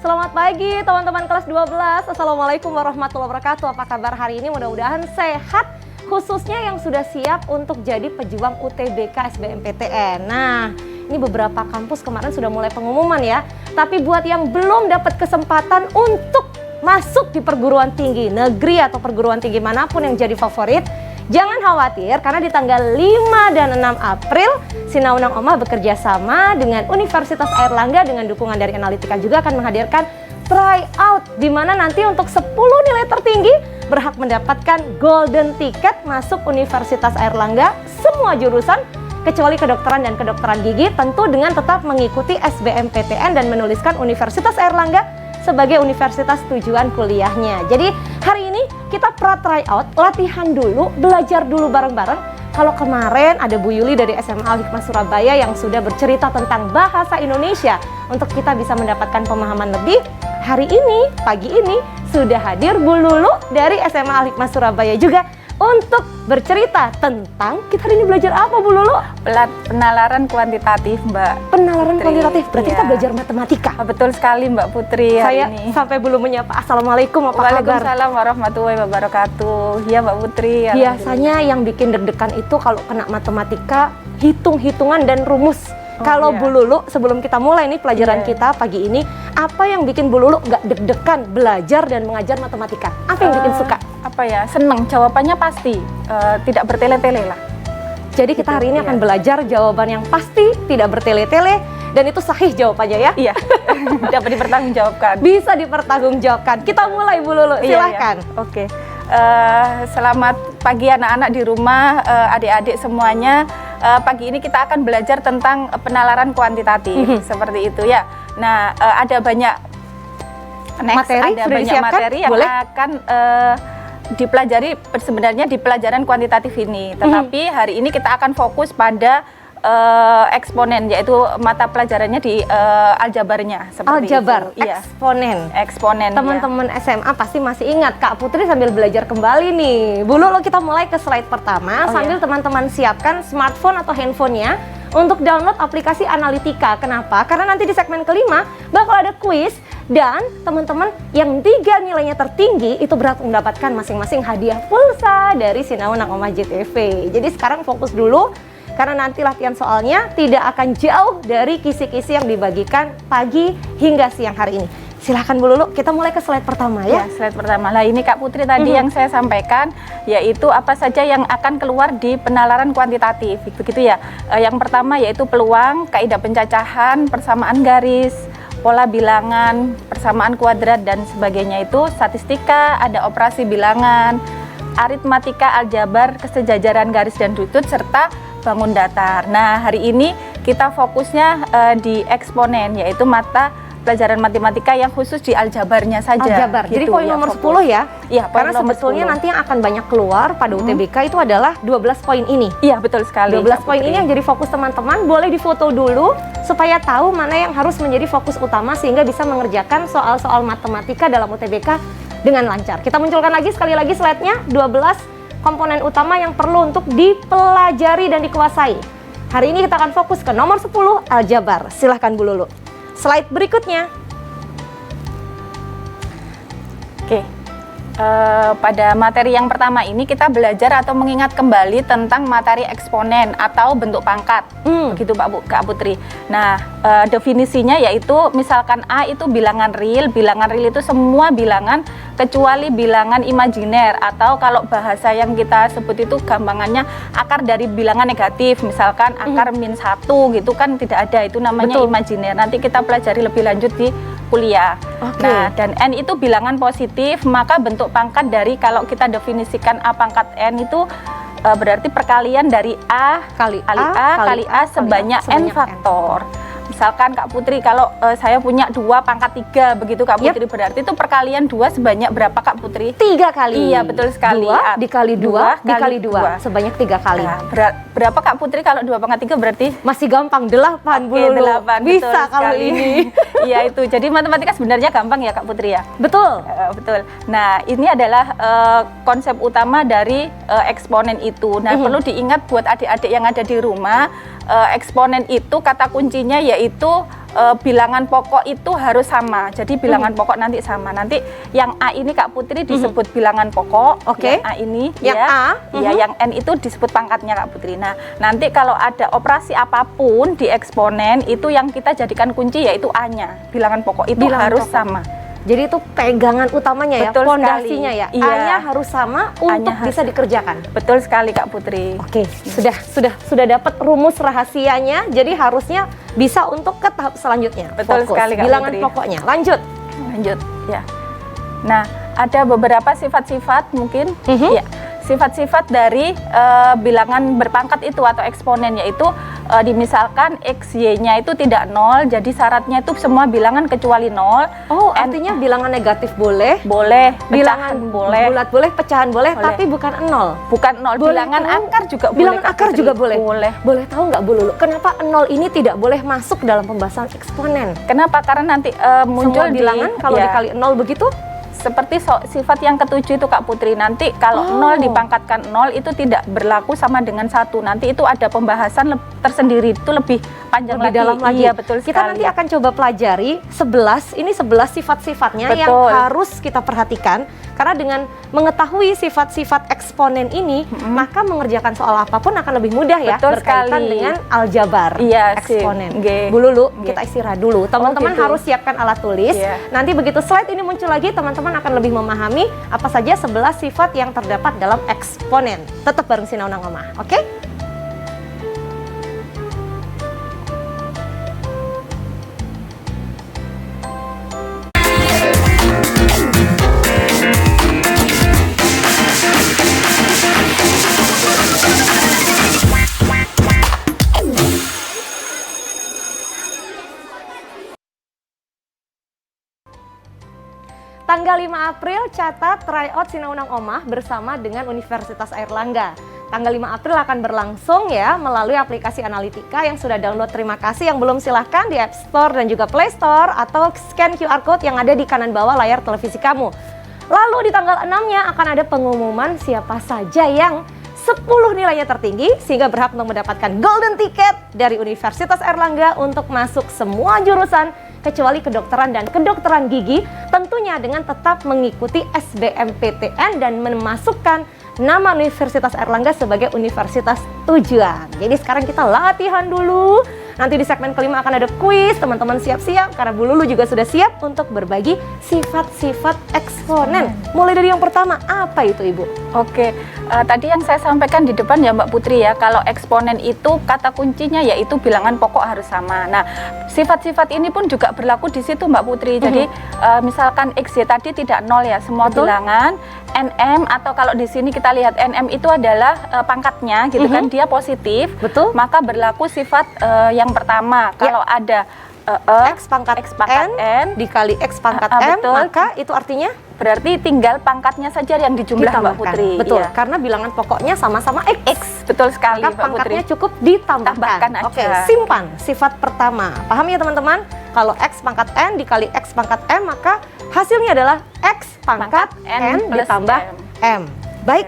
Selamat pagi teman-teman kelas 12. Assalamualaikum warahmatullahi wabarakatuh. Apa kabar hari ini? Mudah-mudahan sehat, khususnya yang sudah siap untuk jadi pejuang UTBK SBMPTN. Nah, ini beberapa kampus kemarin sudah mulai pengumuman ya. Tapi buat yang belum dapat kesempatan untuk masuk di perguruan tinggi negeri atau perguruan tinggi manapun yang jadi favorit, jangan khawatir karena di tanggal 5 dan 6 April Sinaunang Omah bekerja sama dengan Universitas Airlangga dengan dukungan dari Analitika juga akan menghadirkan tryout di mana nanti untuk 10 nilai tertinggi berhak mendapatkan golden ticket masuk Universitas Airlangga semua jurusan kecuali kedokteran dan kedokteran gigi, tentu dengan tetap mengikuti SBMPTN dan menuliskan Universitas Airlangga sebagai universitas tujuan kuliahnya. Jadi hari ini kita tryout, latihan dulu, belajar dulu bareng-bareng. Kalau kemarin ada Bu Yuli dari SMA Al-Hikmah Surabaya yang sudah bercerita tentang bahasa Indonesia untuk kita bisa mendapatkan pemahaman lebih, hari ini, pagi ini sudah hadir Bu Lulu dari SMA Al-Hikmah Surabaya juga untuk bercerita tentang kita hari ini belajar apa Bu Lulu? Penalaran kuantitatif Mbak Penalaran Putri. Kuantitatif, berarti Iya. kita belajar matematika. Betul sekali Mbak Putri Saya hari ini. sampai belum menyapa. Assalamualaikum, apa kabar? Waalaikumsalam warahmatullahi wabarakatuh. Iya Mbak Putri. Biasanya yang bikin deg-degan itu kalau kena matematika, hitung-hitungan dan rumus. Kalau iya. Bu Lulu, sebelum kita mulai nih pelajaran kita pagi ini, apa yang bikin Bu Lulu nggak deg-degan belajar dan mengajar matematika? Apa yang bikin suka? Apa ya? Seneng. Jawabannya pasti. Tidak bertele-tele lah. Jadi kita hari ini akan belajar jawaban yang pasti, tidak bertele-tele, dan itu sahih jawabannya ya? Iya. Dapat dipertanggungjawabkan. Bisa dipertanggungjawabkan. Kita mulai Bu Lulu, silahkan. Iya. Oke. Selamat pagi anak-anak di rumah, adik-adik semuanya. Pagi ini kita akan belajar tentang penalaran kuantitatif, seperti itu ya. Nah, ada banyak materi yang akan dipelajari sebenarnya di pelajaran kuantitatif ini. Tetapi hari ini kita akan fokus pada eksponen, yaitu mata pelajarannya di aljabarnya seperti Aljabar, itu. Iya. Eksponen. Teman-teman SMA pasti masih ingat Kak Putri sambil belajar kembali nih. Bu Lulu, kita mulai ke slide pertama sambil teman-teman siapkan smartphone atau handphonenya untuk download aplikasi Analitika. Kenapa? Karena nanti di segmen kelima bakal ada kuis dan teman-teman yang 3 nilainya tertinggi itu berhak mendapatkan masing-masing hadiah pulsa dari Sinaunang Omah JTV. Jadi sekarang fokus dulu karena nanti latihan soalnya tidak akan jauh dari kisi-kisi yang dibagikan pagi hingga siang hari ini. Silahkan Bu Lulu, kita mulai ke slide pertama ya. Slide pertama. Nah ini Kak Putri tadi yang saya sampaikan, yaitu apa saja yang akan keluar di penalaran kuantitatif, begitu ya. Yang pertama yaitu peluang, kaidah pencacahan, persamaan garis, pola bilangan, persamaan kuadrat dan sebagainya itu, statistika, ada operasi bilangan, aritmatika, aljabar, kesejajaran garis dan lutut, serta bangun datar. Nah hari ini kita fokusnya di eksponen, yaitu mata pelajaran matematika yang khusus di aljabarnya saja. Aljabar. Jadi poin nomor 10 ya? Iya, karena sebetulnya nanti yang akan banyak keluar pada UTBK itu adalah 12 poin ini. Iya, betul sekali. 12 poin ini yang jadi fokus teman-teman, boleh difoto dulu supaya tahu mana yang harus menjadi fokus utama sehingga bisa mengerjakan soal-soal matematika dalam UTBK dengan lancar. Kita munculkan lagi sekali lagi slide-nya, 12 komponen utama yang perlu untuk dipelajari dan dikuasai. Hari ini kita akan fokus ke nomor 10, aljabar. Silahkan Bu Lulu. Slide berikutnya. Oke, pada materi yang pertama ini kita belajar atau mengingat kembali tentang materi eksponen atau bentuk pangkat, begitu Kak Putri. Nah, definisinya yaitu misalkan A itu bilangan real itu semua bilangan kecuali bilangan imajiner, atau kalau bahasa yang kita sebut itu gampangannya akar dari bilangan negatif, misalkan akar -1 gitu kan tidak ada, itu namanya imajiner. Nanti kita pelajari lebih lanjut di kuliah. Nah, dan N itu bilangan positif, maka bentuk pangkat dari kalau kita definisikan A pangkat N itu berarti perkalian dari A kali A sebanyak N faktor. Misalkan Kak Putri, kalau saya punya 2 pangkat 3 begitu Kak Putri, berarti itu perkalian 2 sebanyak berapa Kak Putri? 3 kali. Iya, betul sekali. 2 dikali 2 dikali 2 sebanyak 3 kali. Nah, berapa Kak Putri kalau 2 pangkat 3 berarti? Masih gampang, 8 Bu Lulu. 8, bisa kalau ini. Iya itu, jadi matematika sebenarnya gampang ya Kak Putri ya? Betul. Betul. Nah ini adalah konsep utama dari eksponen itu. Nah perlu diingat buat adik-adik yang ada di rumah, eksponen itu kata kuncinya yaitu bilangan pokok itu harus sama. Jadi bilangan pokok nanti sama. Nanti yang A ini Kak Putri disebut bilangan pokok. Oke. Yang A ini Yang ya. A, Ya, yang N itu disebut pangkatnya Kak Putri. Nah, nanti kalau ada operasi apapun di eksponen itu yang kita jadikan kunci yaitu A-nya. Bilangan pokok itu Bilangan harus pokok. sama. Jadi itu pegangan utamanya ya, Betul pondasinya sekali. ya. Iya. A-nya harus sama untuk A-nya bisa dikerjakan. Betul sekali Kak Putri. Oke, sudah dapat rumus rahasianya. Jadi harusnya bisa untuk ke tahap selanjutnya. Betul sekali, Kak Bilangan Putri. pokoknya. Lanjut. Lanjut ya. Nah, ada beberapa sifat-sifat mungkin ya. Sifat-sifat dari bilangan berpangkat itu atau eksponen, yaitu dimisalkan XY-nya itu tidak 0, jadi syaratnya itu semua bilangan kecuali 0. Oh, artinya bilangan negatif boleh, Boleh, bilangan pecahan boleh, bulat boleh, pecahan boleh, Boleh. tapi bukan 0. bukan 0. Boleh Bilangan tahu? akar juga boleh. Bilangan Kak akar Putri. juga boleh. Boleh. Boleh tahu nggak Bu Lulu, kenapa 0 ini tidak boleh masuk dalam pembahasan eksponen? Kenapa? Karena nanti muncul Semua bilangan kalau ya, dikali 0 begitu? seperti sifat yang ketujuh itu Kak Putri, nanti kalau 0 dipangkatkan 0 itu tidak berlaku sama dengan 1. Nanti itu ada pembahasan tersendiri, itu lebih panjang Lebih lagi. dalam lagi. Iya, betul Kita sekali. nanti akan coba pelajari 11 sifat-sifatnya yang Betul. harus kita perhatikan, karena dengan mengetahui sifat-sifat eksponen ini, maka mengerjakan soal apapun akan lebih mudah ya, Betul berkaitan sekali. dengan aljabar Iya, sip. eksponen. Nggih. Bu Lulu, Nggih. kita istirahat dulu. Teman-teman gitu. harus siapkan alat tulis. Iya. Nanti begitu slide ini muncul lagi, teman-teman akan lebih memahami apa saja 11 sifat yang terdapat dalam eksponen. Tetap bareng Sinaunang Omah, oke? Tanggal 5 April catat tryout Sinaunang Omah bersama dengan Universitas Airlangga. Tanggal 5 April akan berlangsung ya melalui aplikasi Analitika yang sudah download. Terima kasih, yang belum silahkan di App Store dan juga Play Store atau scan QR Code yang ada di kanan bawah layar televisi kamu. Lalu di tanggal 6-nya akan ada pengumuman siapa saja yang 10 nilainya tertinggi sehingga berhak untuk mendapatkan golden ticket dari Universitas Airlangga untuk masuk semua jurusan kecuali kedokteran dan kedokteran gigi, tentunya dengan tetap mengikuti SBMPTN dan memasukkan nama Universitas Airlangga sebagai universitas tujuan. Jadi sekarang kita latihan dulu. Nanti di segmen kelima akan ada kuis, teman-teman siap-siap karena Bu Lulu juga sudah siap untuk berbagi sifat-sifat eksponen. Mulai dari yang pertama, apa itu Ibu? Oke, tadi yang saya sampaikan di depan ya Mbak Putri ya, kalau eksponen itu kata kuncinya yaitu bilangan pokok harus sama. Nah, sifat-sifat ini pun juga berlaku di situ Mbak Putri. Jadi misalkan XY tadi tidak 0 ya, semua Betul. bilangan, NM atau kalau di sini kita lihat NM itu adalah pangkatnya gitu kan, dia positif. Betul. Maka berlaku sifat yang pertama, kalau ada X pangkat pangkat N dikali X pangkat M, betul. maka itu artinya berarti tinggal pangkatnya saja yang dijumlah Mbak ditambahkan. Putri. Betul, Iya. karena bilangan pokoknya sama-sama X. X, betul sekali Maka Mbak Putri. pangkatnya cukup ditambahkan. Tambahkan aja. Oke, simpan sifat pertama. Paham ya teman-teman? Kalau X pangkat N dikali X pangkat M, maka hasilnya adalah X pangkat N plus ditambah M. Baik,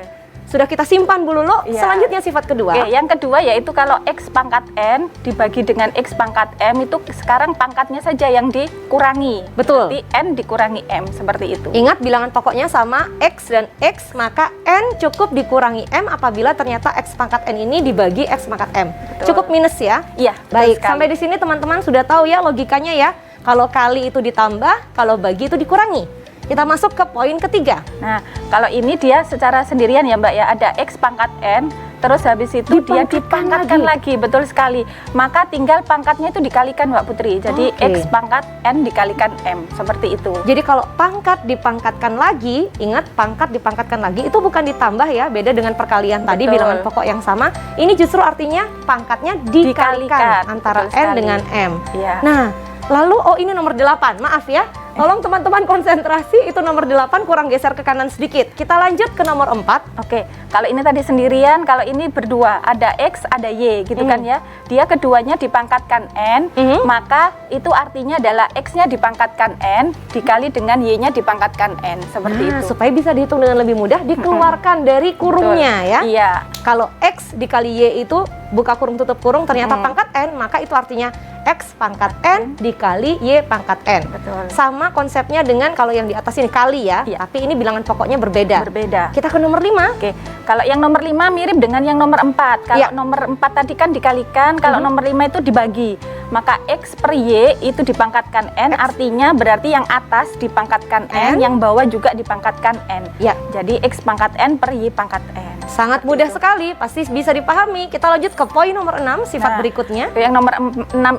sudah kita simpan Bu Lulu. Iya. Selanjutnya sifat kedua. Oke, yang kedua yaitu kalau X pangkat N dibagi dengan X pangkat M itu sekarang pangkatnya saja yang dikurangi. Betul. Berarti N dikurangi M, seperti itu. Ingat bilangan pokoknya sama X dan X, maka N cukup dikurangi M apabila ternyata X pangkat N ini dibagi X pangkat M. Betul. Cukup minus ya. Iya, betul Baik, sekali. sampai di sini teman-teman sudah tahu ya logikanya ya. Kalau kali itu ditambah, kalau bagi itu dikurangi. Kita masuk ke poin ketiga. Nah, kalau ini dia secara sendirian ya Mbak ya, ada X pangkat N, terus habis itu dia dipangkatkan lagi. Betul sekali. Maka tinggal pangkatnya itu dikalikan Mbak Putri. Jadi Oke. X pangkat N dikalikan M, seperti itu. Jadi kalau pangkat dipangkatkan lagi, ingat pangkat dipangkatkan lagi itu bukan ditambah ya, beda dengan perkalian tadi Betul. bilangan pokok yang sama. Ini justru artinya pangkatnya dikalikan Dikalikan, antara betul N sekali. dengan M. Iya. Nah, lalu ini nomor 8, maaf ya. Tolong teman-teman konsentrasi, itu nomor 8 kurang geser ke kanan sedikit. Kita lanjut ke nomor 4. Oke, kalau ini tadi sendirian, kalau ini berdua, ada X, ada Y gitu kan ya. Dia keduanya dipangkatkan N, maka itu artinya adalah X-nya dipangkatkan N dikali dengan Y-nya dipangkatkan N, seperti Nah, itu. supaya bisa dihitung dengan lebih mudah, dikeluarkan dari kurungnya ya. Iya. Kalau X dikali Y itu buka kurung tutup kurung ternyata pangkat N, maka itu artinya X pangkat N dikali Y pangkat N. Betul. Sama konsepnya dengan kalau yang di atas ini kali ya, Iya. tapi ini bilangan pokoknya berbeda. Berbeda. Kita ke nomor 5. Oke, kalau yang nomor 5 mirip dengan yang nomor 4. Kalau Iya. nomor 4 tadi kan dikalikan, kalau nomor 5 itu dibagi. Maka X per Y itu dipangkatkan N, artinya berarti yang atas dipangkatkan N, N. yang bawah juga dipangkatkan N. Ya. Jadi X pangkat N per Y pangkat N. Sangat mudah sekali, pasti bisa dipahami. Kita lanjut ke poin nomor 6, sifat Nah, berikutnya. Yang nomor 6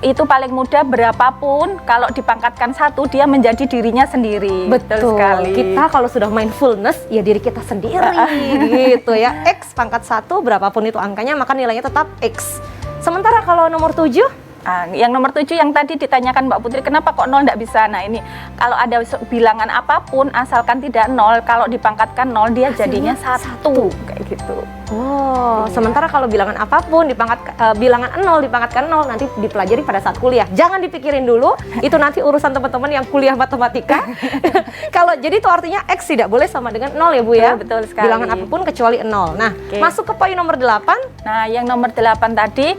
itu paling mudah, berapapun kalau dipangkatkan 1 dia menjadi dirinya sendiri. Betul sekali. Kita kalau sudah mindfulness, ya diri kita sendiri gitu ya. X pangkat 1, berapapun itu angkanya, maka nilainya tetap X. Sementara kalau nomor 7, Yang nomor 7 yang tadi ditanyakan Mbak Putri, kenapa kok 0 tidak bisa? Nah ini, kalau ada bilangan apapun, asalkan tidak 0, kalau dipangkatkan 0, dia jadinya 1, kayak gitu. oh, Iya. sementara kalau bilangan apapun bilangan 0 dipangkatkan 0 nanti dipelajari pada saat kuliah. Jangan dipikirin dulu, itu nanti urusan teman-teman yang kuliah matematika. Kalau jadi itu artinya X tidak boleh sama dengan 0 ya Bu ya. Betul sekali. Bilangan apapun kecuali 0. Nah, Oke. masuk ke poin nomor 8. Nah, yang nomor 8 tadi,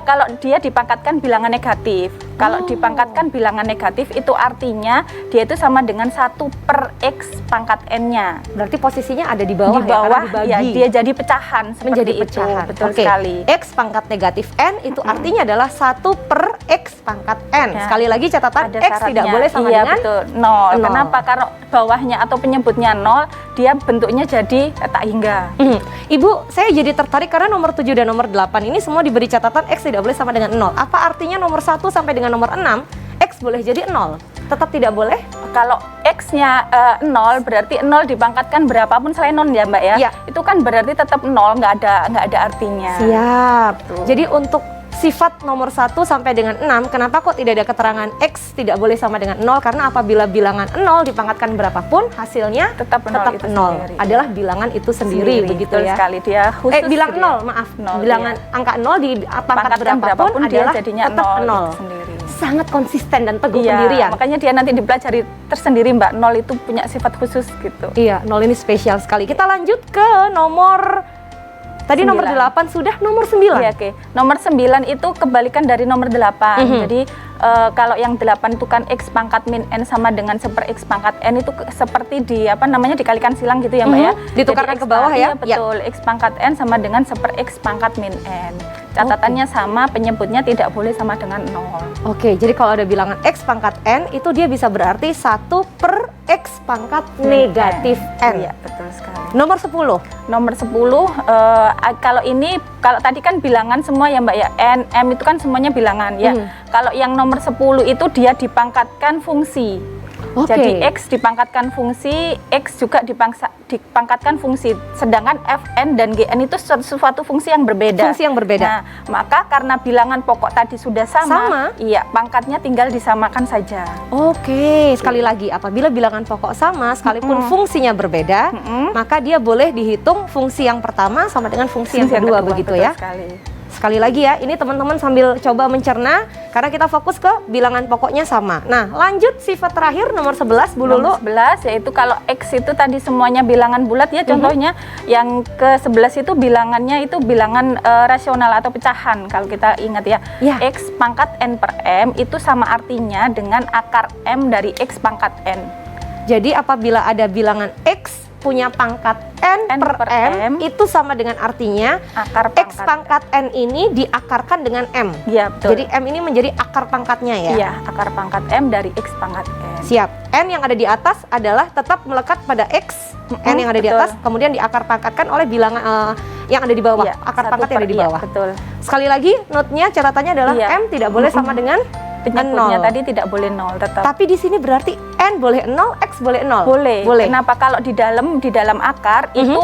kalau dia dipangkatkan bilangan negatif. Kalau dipangkatkan bilangan negatif, itu artinya dia itu sama dengan 1 per X pangkat N-nya. Berarti posisinya ada di bawah, Di bawah, ya, karena ya, dibagi. dia jadi pecahan. Menjadi seperti itu. pecahan. Betul Oke. sekali. X pangkat negatif N itu artinya adalah 1 per X pangkat N. Ya. Sekali lagi catatan, Ada X tidak syaratnya. boleh sama iya, dengan betul. 0. 0. Kenapa? Karena bawahnya atau penyebutnya 0, dia bentuknya jadi tak hingga. Ibu, saya jadi tertarik karena nomor 7 dan nomor 8 ini semua diberi catatan X tidak boleh sama dengan 0. Apa artinya nomor 1 sampai dengan nomor 6, X boleh jadi 0? Tetap tidak boleh? Kalau X-nya 0, berarti 0 dipangkatkan berapapun selain 0 ya Mbak ya? Iya. Itu kan berarti tetap 0, nggak ada artinya. Siap. Betul. Jadi untuk sifat nomor 1 sampai dengan 6, kenapa kok tidak ada keterangan X tidak boleh sama dengan 0? Karena apabila bilangan 0 dipangkatkan berapapun, hasilnya Tetap 0 itu 0. sendiri. Adalah bilangan itu sendiri, begitu betul ya. sekali, dia khusus Bilang dia. 0, maaf. 0, bilangan iya. angka 0 di pangkat Pangkatkan berapapun dia adalah jadinya tetap 0 0. itu sendiri. Sangat konsisten dan teguh Iya, pendirian. makanya dia nanti dipelajari tersendiri Mbak, 0 itu punya sifat khusus gitu. Iya, 0 ini spesial sekali. Kita lanjut ke nomor tadi 9. nomor 8 sudah, nomor 9. Iya, oke. Nomor 9 itu kebalikan dari nomor 8. Jadi kalau yang 8 itu kan X pangkat min N sama dengan 1 per X pangkat N, itu seperti dikalikan silang gitu ya Mbak ya. Ditukarkan Jadi ke bawah ya? Iya, betul. X pangkat N sama dengan 1 per X pangkat min N. Catatannya sama, penyebutnya tidak boleh sama dengan 0. Oke, jadi kalau ada bilangan X pangkat N, itu dia bisa berarti 1 per X pangkat negatif N. Iya, betul sekali. Nomor 10. Nomor 10, kalau tadi kan bilangan semua ya Mbak ya, N, M itu kan semuanya bilangan ya. Kalau yang nomor 10 itu dia dipangkatkan fungsi. Oke. Jadi X dipangkatkan fungsi, X juga dipangkatkan fungsi. Sedangkan F, N, dan G, N itu suatu fungsi yang berbeda. Fungsi yang berbeda. Nah, maka karena bilangan pokok tadi sudah sama, iya, pangkatnya tinggal disamakan saja. Oke, sekali lagi apabila bilangan pokok sama sekalipun fungsinya berbeda, maka dia boleh dihitung fungsi yang pertama sama dengan fungsi yang kedua begitu betul ya. Sekali. Sekali lagi ya, ini teman-teman sambil coba mencerna karena kita fokus ke bilangan pokoknya sama. Nah, lanjut sifat terakhir nomor 11 Bu Lulu. Nomor 11 yaitu kalau X itu tadi semuanya bilangan bulat ya, contohnya yang ke-11 itu bilangannya itu bilangan rasional atau pecahan kalau kita ingat ya. Ya. X pangkat N per M itu sama artinya dengan akar M dari X pangkat N. Jadi apabila ada bilangan X punya pangkat N per M, itu sama dengan artinya akar X pangkat N ini diakarkan dengan M. Iya, betul. Jadi M ini menjadi akar pangkatnya ya. Iya, akar pangkat M dari X pangkat N. Siap. N yang ada di atas adalah tetap melekat pada X. N yang ada di atas kemudian diakar pangkatkan oleh bilangan yang ada di bawah. Iya, akar pangkat yang ada di bawah. Betul. Sekali lagi, note-nya catatannya adalah M tidak boleh sama dengan Penyebutnya 0. tadi tidak boleh 0 tetap. Tapi di sini berarti N boleh 0, X boleh 0. Boleh. Boleh. Kenapa? Kalau di dalam akar itu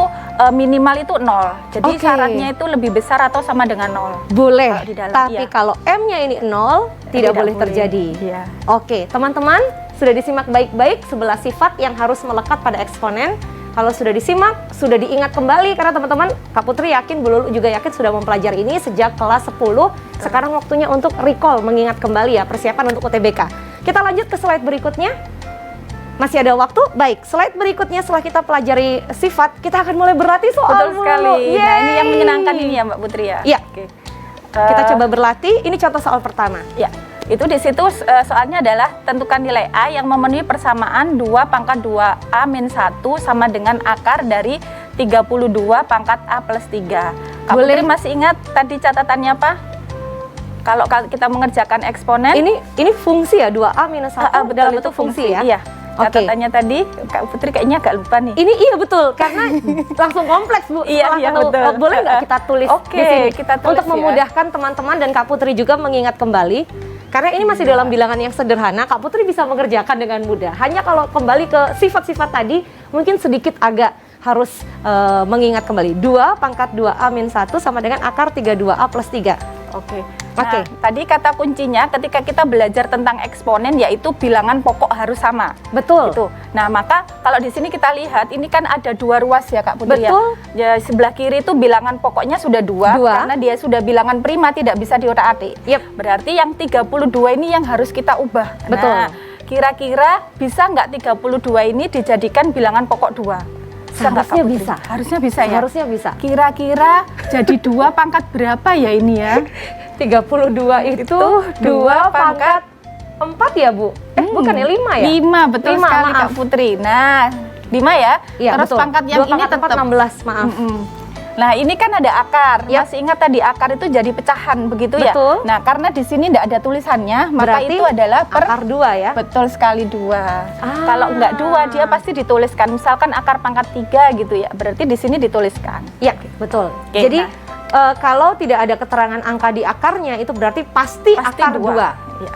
minimal itu 0. Jadi Oke. syaratnya itu lebih besar atau sama dengan 0. Boleh. Kalau di dalam, Tapi iya. kalau M-nya ini 0, tidak boleh terjadi. Iya. Oke, teman-teman, sudah disimak baik-baik 11 sifat yang harus melekat pada eksponen. Kalau sudah disimak, sudah diingat kembali karena teman-teman, Kak Putri yakin, Bu Lulu juga yakin sudah mempelajari ini sejak kelas 10. Sekarang waktunya untuk recall, mengingat kembali ya, persiapan untuk UTBK. Kita lanjut ke slide berikutnya. Masih ada waktu? Baik, slide berikutnya setelah kita pelajari sifat, kita akan mulai berlatih soal Betul sekali. mulu. Nah, ini yang Yeay. menyenangkan ini ya Mbak Putri ya. Iya. Oke. Kita coba berlatih. Ini contoh soal pertama. Ya, itu di situ soalnya adalah tentukan nilai A yang memenuhi persamaan 2 pangkat 2A min 1 sama dengan akar dari 32 pangkat A plus 3. Kak Boleh. Putri masih ingat tadi catatannya apa? Kalau kita mengerjakan eksponen, Ini fungsi ya, 2A minus 1 betul, dalam itu bentuk fungsi ya? Iya. Oke. Catatannya tadi, Kak Putri kayaknya agak lupa nih. Ini iya betul, karena langsung kompleks Bu. Iya, Salah iya, satu- betul. Boleh nggak kita tulis Oke, di sini? kita tulis Untuk ya. memudahkan teman-teman dan Kak Putri juga mengingat kembali. Karena ini masih dalam bilangan yang sederhana, Kak Putri bisa mengerjakan dengan mudah. Hanya kalau kembali ke sifat-sifat tadi, mungkin sedikit agak harus mengingat kembali. 2 pangkat 2A min 1 sama dengan akar 32A plus 3. Oke. Nah, Oke. tadi kata kuncinya ketika kita belajar tentang eksponen yaitu bilangan pokok harus sama. Betul. Gitu. Nah, maka kalau di sini kita lihat ini kan ada 2 ruas ya Kak Putri Betul. ya. Ya sebelah kiri itu bilangan pokoknya sudah 2 Dua. karena dia sudah bilangan prima tidak bisa diotak-atik. Yep. Berarti yang 32 ini yang harus kita ubah. Betul. Nah, kira-kira bisa nggak 32 ini dijadikan bilangan pokok 2? Seharusnya bisa. Harusnya bisa ya. Seharusnya bisa. Kira-kira jadi 2 pangkat berapa ya ini ya? 32 itu 2 pangkat 4 ya Bu? Bukan ya 5 ya? 5, betul 5, sekali maaf. Kak Putri. Nah, 5 ya. Iya, Terus betul. pangkat yang 2 ini pangkat 4, tetap 16, maaf. Nah, ini kan ada akar. Yap. Masih ingat tadi akar itu jadi pecahan begitu ya? Betul. Nah, karena di sini tidak ada tulisannya, maka Berarti itu adalah akar 2 ya? betul sekali 2. Kalau enggak 2 dia pasti dituliskan. Misalkan akar pangkat 3 gitu ya. Berarti di sini dituliskan. Iya, betul. Oke, Jadi nah. kalau tidak ada keterangan angka di akarnya itu berarti pasti akar 2.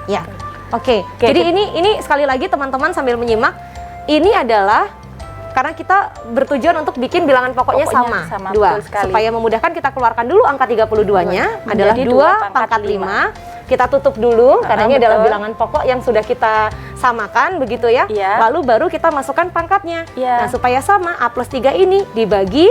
Iya. Ya. Oke. Oke, Jadi oke. ini sekali lagi teman-teman sambil menyimak, ini adalah karena kita bertujuan untuk bikin bilangan pokoknya Pokoknya sama, sama, 2. betul sekali. Supaya memudahkan kita keluarkan dulu angka 32-nya adalah Menjadi 2 pangkat 5. Kita tutup dulu karena ini adalah betul. bilangan pokok yang sudah kita samakan begitu ya. Iya. Lalu baru kita masukkan pangkatnya. Iya. Nah, supaya sama A plus 3 ini dibagi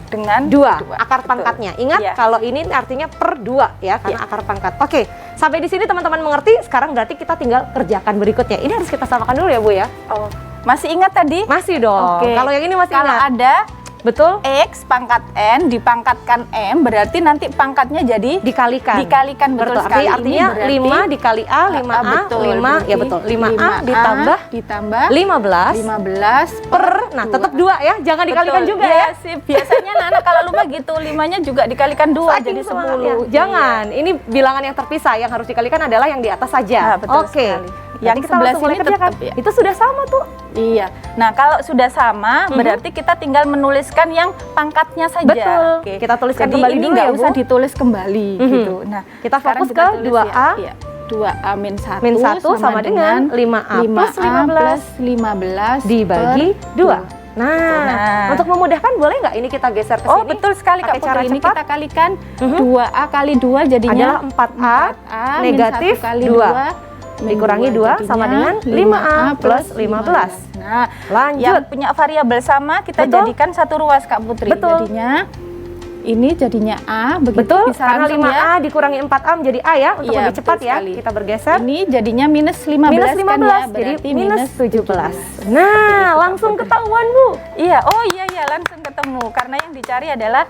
Dengan 2 dua. akar Betul. pangkatnya. Ingat Iya. kalau ini artinya per 2 ya karena Iya. akar pangkat. Oke, sampai di sini teman-teman mengerti. Sekarang berarti kita tinggal kerjakan berikutnya. Ini harus kita samakan dulu ya Bu ya. Oh, masih ingat tadi? Masih dong. Oke. Kalau yang ini masih Kalau ingat. ada Betul? X pangkat N dipangkatkan M berarti nanti pangkatnya jadi Dikalikan. Dikalikan, betul Berarti sekali. Ini artinya berarti 5 dikali A, 5A, betul, 5 ya berarti betul. 5A 5A ditambah ditambah 15 per nah tetap 2 ya. Jangan dikalikan Betul. juga Iya ya. sih, biasanya anak kalau lupa gitu, 5-nya juga dikalikan 2 Saking jadi semangatnya. 10. Jangan. Ini bilangan yang terpisah. Yang harus dikalikan adalah yang di atas saja. Nah, betul Oke. sekali. Yang Yang kita sebelah langsung mulai sini kerjakan. tetap ya. Itu sudah sama tuh. Iya. Nah, kalau sudah sama berarti kita tinggal menuliskan yang pangkatnya saja. Betul. Kita tuliskan Jadi kembali ini dulu nggak ya, Bu. usah ditulis kembali gitu. Nah, Kita sekarang fokus ke tulis 2A. Ya. 2A min 1, Min 1 sama dengan 5A plus 15 dibagi per 2. 2. Nah, untuk memudahkan boleh nggak ini kita geser ke Oh, sini? betul sekali Kak Pakai cara Putri. Ini cepat. kita kalikan 2A kali 2 jadinya Adalah 4A min negatif 1 kali 2. 2 Dikurangi 2 sama dengan 5A plus 15. Nah, Lanjut. yang punya variabel sama kita Betul. jadikan satu ruas Kak Putri. Betul. Jadinya A, begitu Betul, bisa karena langsung 5A ya. dikurangi 4A menjadi A ya, untuk Iya, lebih cepat betul ya. sekali. Kita bergeser. Ini jadinya minus 15, Minus kan 15, ya, jadi berarti minus 17. Seperti Nah, itu, langsung Kak Putri. ketahuan Bu. Iya, oh iya langsung ketemu karena yang dicari adalah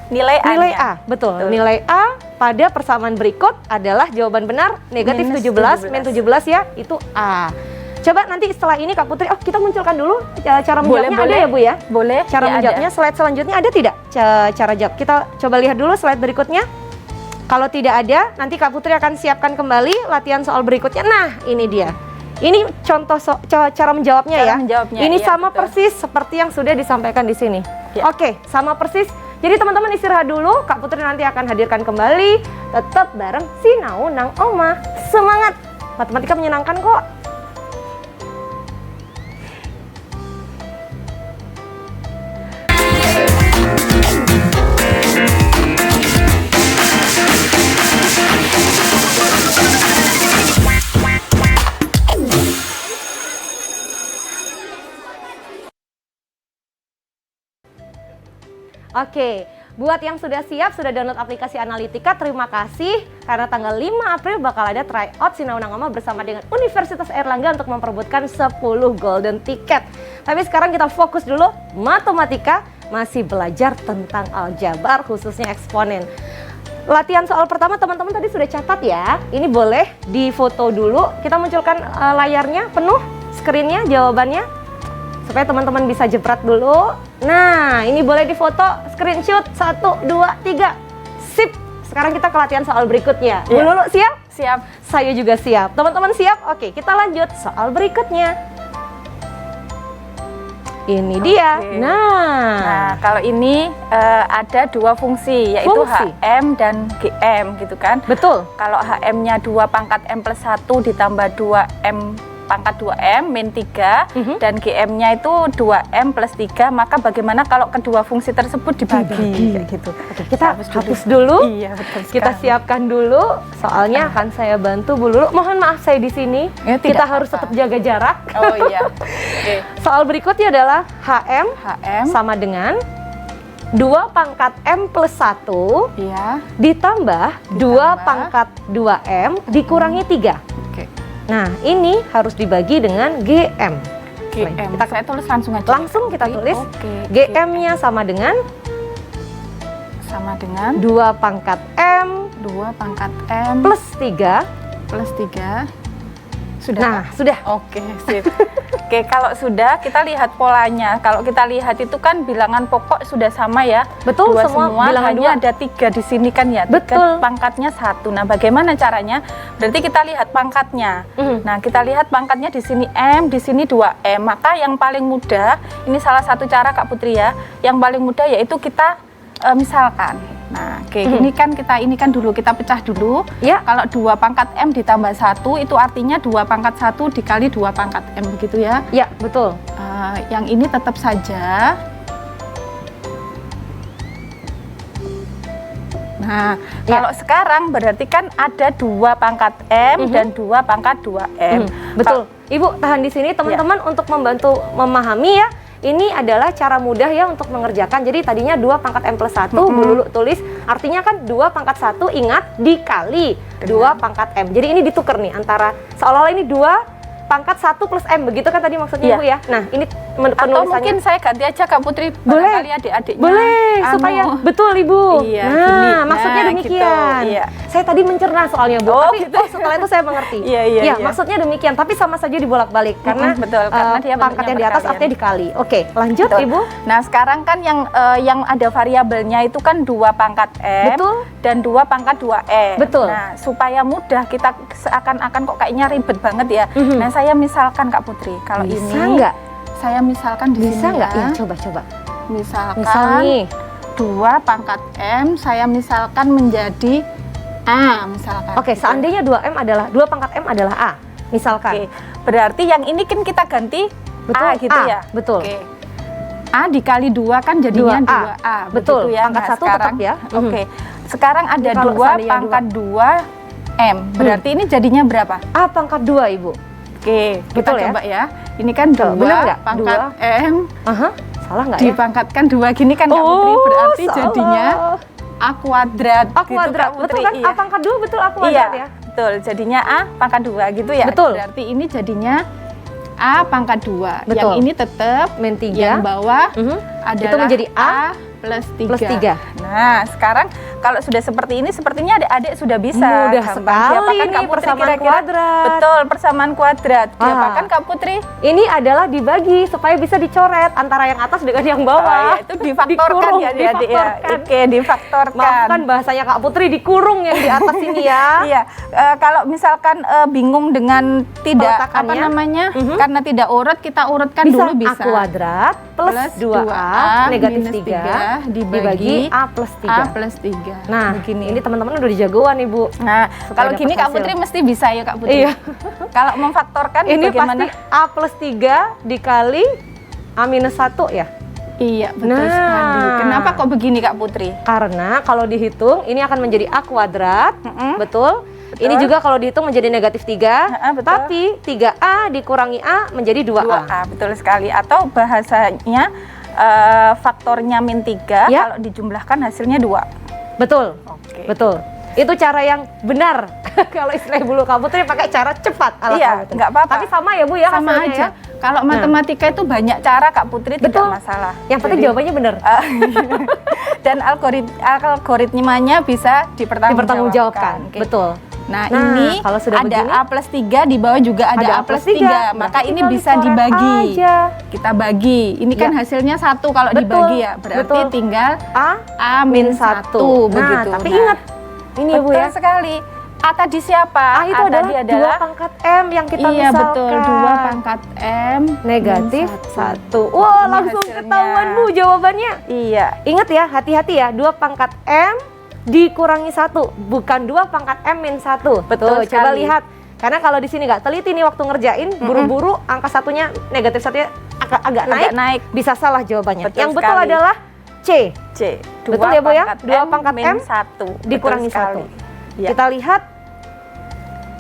nilai A-nya. Nilai A, betul. Nilai A pada persamaan berikut adalah jawaban benar negatif Minus 17, 17. min 17 ya, itu A. Coba nanti setelah ini Kak Putri, kita munculkan dulu cara Boleh, menjawabnya boleh. ada ya Bu ya? Boleh. Cara ya, menjawabnya slide selanjutnya ada tidak cara jawab? Kita coba lihat dulu slide berikutnya. Kalau tidak ada, nanti Kak Putri akan siapkan kembali latihan soal berikutnya. Nah, ini dia. Ini contoh cara menjawabnya Cara ya. menjawabnya, Ini iya, sama betul. persis seperti yang sudah disampaikan di sini. Ya. Oke, sama persis. Jadi teman-teman istirahat dulu. Kak Putri nanti akan hadirkan kembali. Tetap bareng Sinau Nang Oma. Semangat. Matematika menyenangkan kok. Oke, buat yang sudah siap, sudah download aplikasi Analitika, terima kasih. Karena tanggal 5 April bakal ada tryout Sinaunangama bersama dengan Universitas Airlangga untuk memperebutkan 10 golden ticket. Tapi sekarang kita fokus dulu, matematika, masih belajar tentang aljabar, khususnya eksponen. Latihan soal pertama teman-teman tadi sudah catat ya. Ini boleh difoto dulu. Kita munculkan layarnya penuh, screennya, jawabannya. Supaya teman-teman bisa jepret dulu. Nah, ini boleh difoto, screenshot, 1, 2, 3. Sip. Sekarang kita ke latihan soal berikutnya. Bu Lulu siap? Siap. Saya juga siap. Teman-teman siap? Oke, kita lanjut soal berikutnya. Ini dia. Nah, kalau ini ada dua fungsi, yaitu Fungsi. HM dan GM gitu kan. Betul. Kalau HM-nya 2 pangkat M plus 1 ditambah 2M pangkat 2M min 3 dan GM-nya itu 2M plus 3, maka bagaimana kalau kedua fungsi tersebut dibagi kayak gitu. Oke, kita hapus dulu. Iya, betul Kita sekali. siapkan dulu, soalnya akan saya bantu Bu Lulu. Mohon maaf saya di sini. Ya, tidak Kita harus apa-apa. tetap jaga jarak. Oh iya. Oke. Soal berikutnya adalah HM sama dengan 2 pangkat M plus 1 Iya. ditambah 2 pangkat 2M dikurangi 3. Oke. Nah, ini harus dibagi dengan GM. GM. Kita Saya tulis langsung aja. langsung kita tulis. Oke. GM-nya sama dengan sama dengan 2 pangkat M 2 pangkat M plus 3. plus 3. Sudah. Nah, sudah. Oke, sip. Oke, kalau sudah kita lihat polanya. Kalau kita lihat itu kan bilangan pokok sudah sama ya. Betul, Dua semua semua bilangan hanya 2. ada 3 di sini kan ya. Betul. Pangkatnya 1. Nah, bagaimana caranya? Berarti kita lihat pangkatnya. Nah, kita lihat pangkatnya di sini M, di sini 2M. Maka yang paling mudah, ini salah satu cara Kak Putri ya. Yang paling mudah yaitu kita misalkan. Nah, oke, ini kan dulu kita pecah dulu. Ya. Kalau 2 pangkat M ditambah 1 itu artinya 2 pangkat 1 dikali 2 pangkat M begitu ya. Ya, betul. Yang ini tetap saja. Nah, kalau sekarang berarti kan ada 2 pangkat M dan 2 pangkat 2M. Betul. Ibu tahan di sini teman-teman untuk membantu memahami ya. Ini adalah cara mudah ya untuk mengerjakan. Jadi tadinya 2 pangkat M plus 1, Bu Lulu tulis. Artinya kan 2 pangkat 1 ingat dikali 2 pangkat M. Jadi ini ditukar nih antara seolah-olah ini 2 pangkat 1 plus M. Begitu kan tadi maksudnya Iya. Bu ya? Nah ini Atau penulisannya. mungkin saya ganti aja Kak Putri, Boleh. barangkali adik-adiknya. Boleh, supaya betul Ibu. Iya, nah, gini. maksudnya Nah, demikian. gitu, iya. Saya tadi mencerna soalnya Bu, Oh, tapi gitu. setelah itu saya mengerti. Iya. Maksudnya demikian, tapi sama saja dibolak-balik karena, betul, karena dia pangkat yang di atas bentuknya artinya dikali. Oke, lanjut Betul. Ibu. Nah, sekarang kan yang ada variabelnya itu kan 2 pangkat M Betul. dan 2 pangkat 2M. Betul. Nah, supaya mudah kita seakan-akan kok kayaknya ribet banget ya. Nah, saya misalkan Kak Putri, kalau Bisa ini nggak? saya misalkan di Bisa sini nggak? ya. Ya, coba. Misalkan Misal nih. 2 pangkat M saya misalkan menjadi A misalkan. Oke, gitu. seandainya 2M adalah 2 pangkat M adalah A. Misalkan. Oke, berarti yang ini kan kita ganti Betul, A gitu A, ya. betul. Oke. A dikali 2 kan jadinya 2A. 2A. Betul, begitu ya. pangkat Nah, 1 tetap sekarang, ya. Oke. Sekarang ada Ini kalau 2 seandainya pangkat 2 M. Berarti ini jadinya berapa? A pangkat 2 Ibu. Oke, kita Betul ya? coba ya. Ini kan Betul, 2 benar nggak? pangkat 2. M Aha, salah nggak ya? dipangkatkan 2 gini kan Kak Putri, berarti salah. jadinya A kuadrat. A gitu, kuadrat. Kak Betul Putri. kan? Iya. A pangkat 2 betul A Iya, kuadrat ya. betul. Jadinya A pangkat 2 gitu ya. Betul. Berarti ini jadinya A pangkat 2. Betul. Yang ini tetap Min 3. yang bawah Mhm. adalah Itu menjadi A plus 3. plus 3. Nah, sekarang kalau sudah seperti ini sepertinya adik-adik sudah bisa. Mudah Gampang sekali diapakan, nih, Kak Putri, persamaan kira-kira? kuadrat. Betul, persamaan kuadrat. Diapakan Ah. Kak Putri? Ini adalah dibagi supaya bisa dicoret antara yang atas dengan yang bawah. Ya, itu difaktorkan Dikurung, ya adik-adik ya. difaktorkan. Oke, difaktorkan. Maafkan bahasanya Kak Putri, dikurung yang di atas ini ya. Iya, kalau misalkan bingung dengan tidak apa Peletakannya. namanya, Mhm. karena tidak urut, kita urutkan Bisa dulu bisa. A kuadrat plus 2A negatif minus 3 dibagi A plus A 3. plus 3. Nah, begini. ini teman-teman udah dijagoan Ibu. Nah, supaya kalau dapat gini Kak hasil. Putri mesti bisa ya Kak Putri. Iya. Kalau memfaktorkan Ini bagaimana? pasti A plus 3 dikali A minus 1 ya? Iya, betul Nah. sekali. Kenapa kok begini Kak Putri? Karena kalau dihitung ini akan menjadi A kuadrat, Mm-mm. betul? Betul. Ini juga kalau dihitung menjadi negatif 3, betul. tapi 3A dikurangi A menjadi 2A. 2A, betul sekali. Atau bahasanya faktornya -3, Ya. kalau dijumlahkan hasilnya 2. Betul. Oke. Betul. Itu cara yang benar. Kalau istilah Ibu Kak Putri pakai cara cepat ala Iya, Kak Putri. nggak apa-apa. Tapi sama ya Bu ya Sama hasilnya aja. ya? Kalau matematika itu banyak cara Kak Putri, Betul. tidak masalah. Yang penting Jadi, jawabannya benar. dan algoritmanya bisa Dipertanggungjawabkan. Oke. Betul. Nah, Nah, ini kalau sudah ada begini, A+3, di bawah juga ada A+3. Ya, Maka ini tinggal bisa dicoret dibagi. aja. Kita bagi. Ini kan Ya. hasilnya 1 kalau Betul, dibagi ya. Berarti betul. tinggal A-1. A-1 begitu. Nah, tapi Nah, ingat ini ya Bu betul ya. sekali. A tadi siapa? A itu A tadi adalah 2 pangkat M yang kita iya, misalkan. betul. 2 pangkat M Negatif min 1. Wah, Ini langsung hasilnya. ketahuan Bu jawabannya. Iya. Ingat ya, hati-hati ya. 2 pangkat M dikurangi 1, bukan 2 pangkat M min 1. Betul Tuh, coba sekali. lihat. Karena kalau di sini nggak teliti nih waktu ngerjain, buru-buru angka satunya negatif satunya agak naik, bisa salah jawabannya. Betul yang betul sekali. adalah C. C. Betul ya, Bu ya? 2 pangkat M 1 dikurangi 1. Ya. Kita lihat.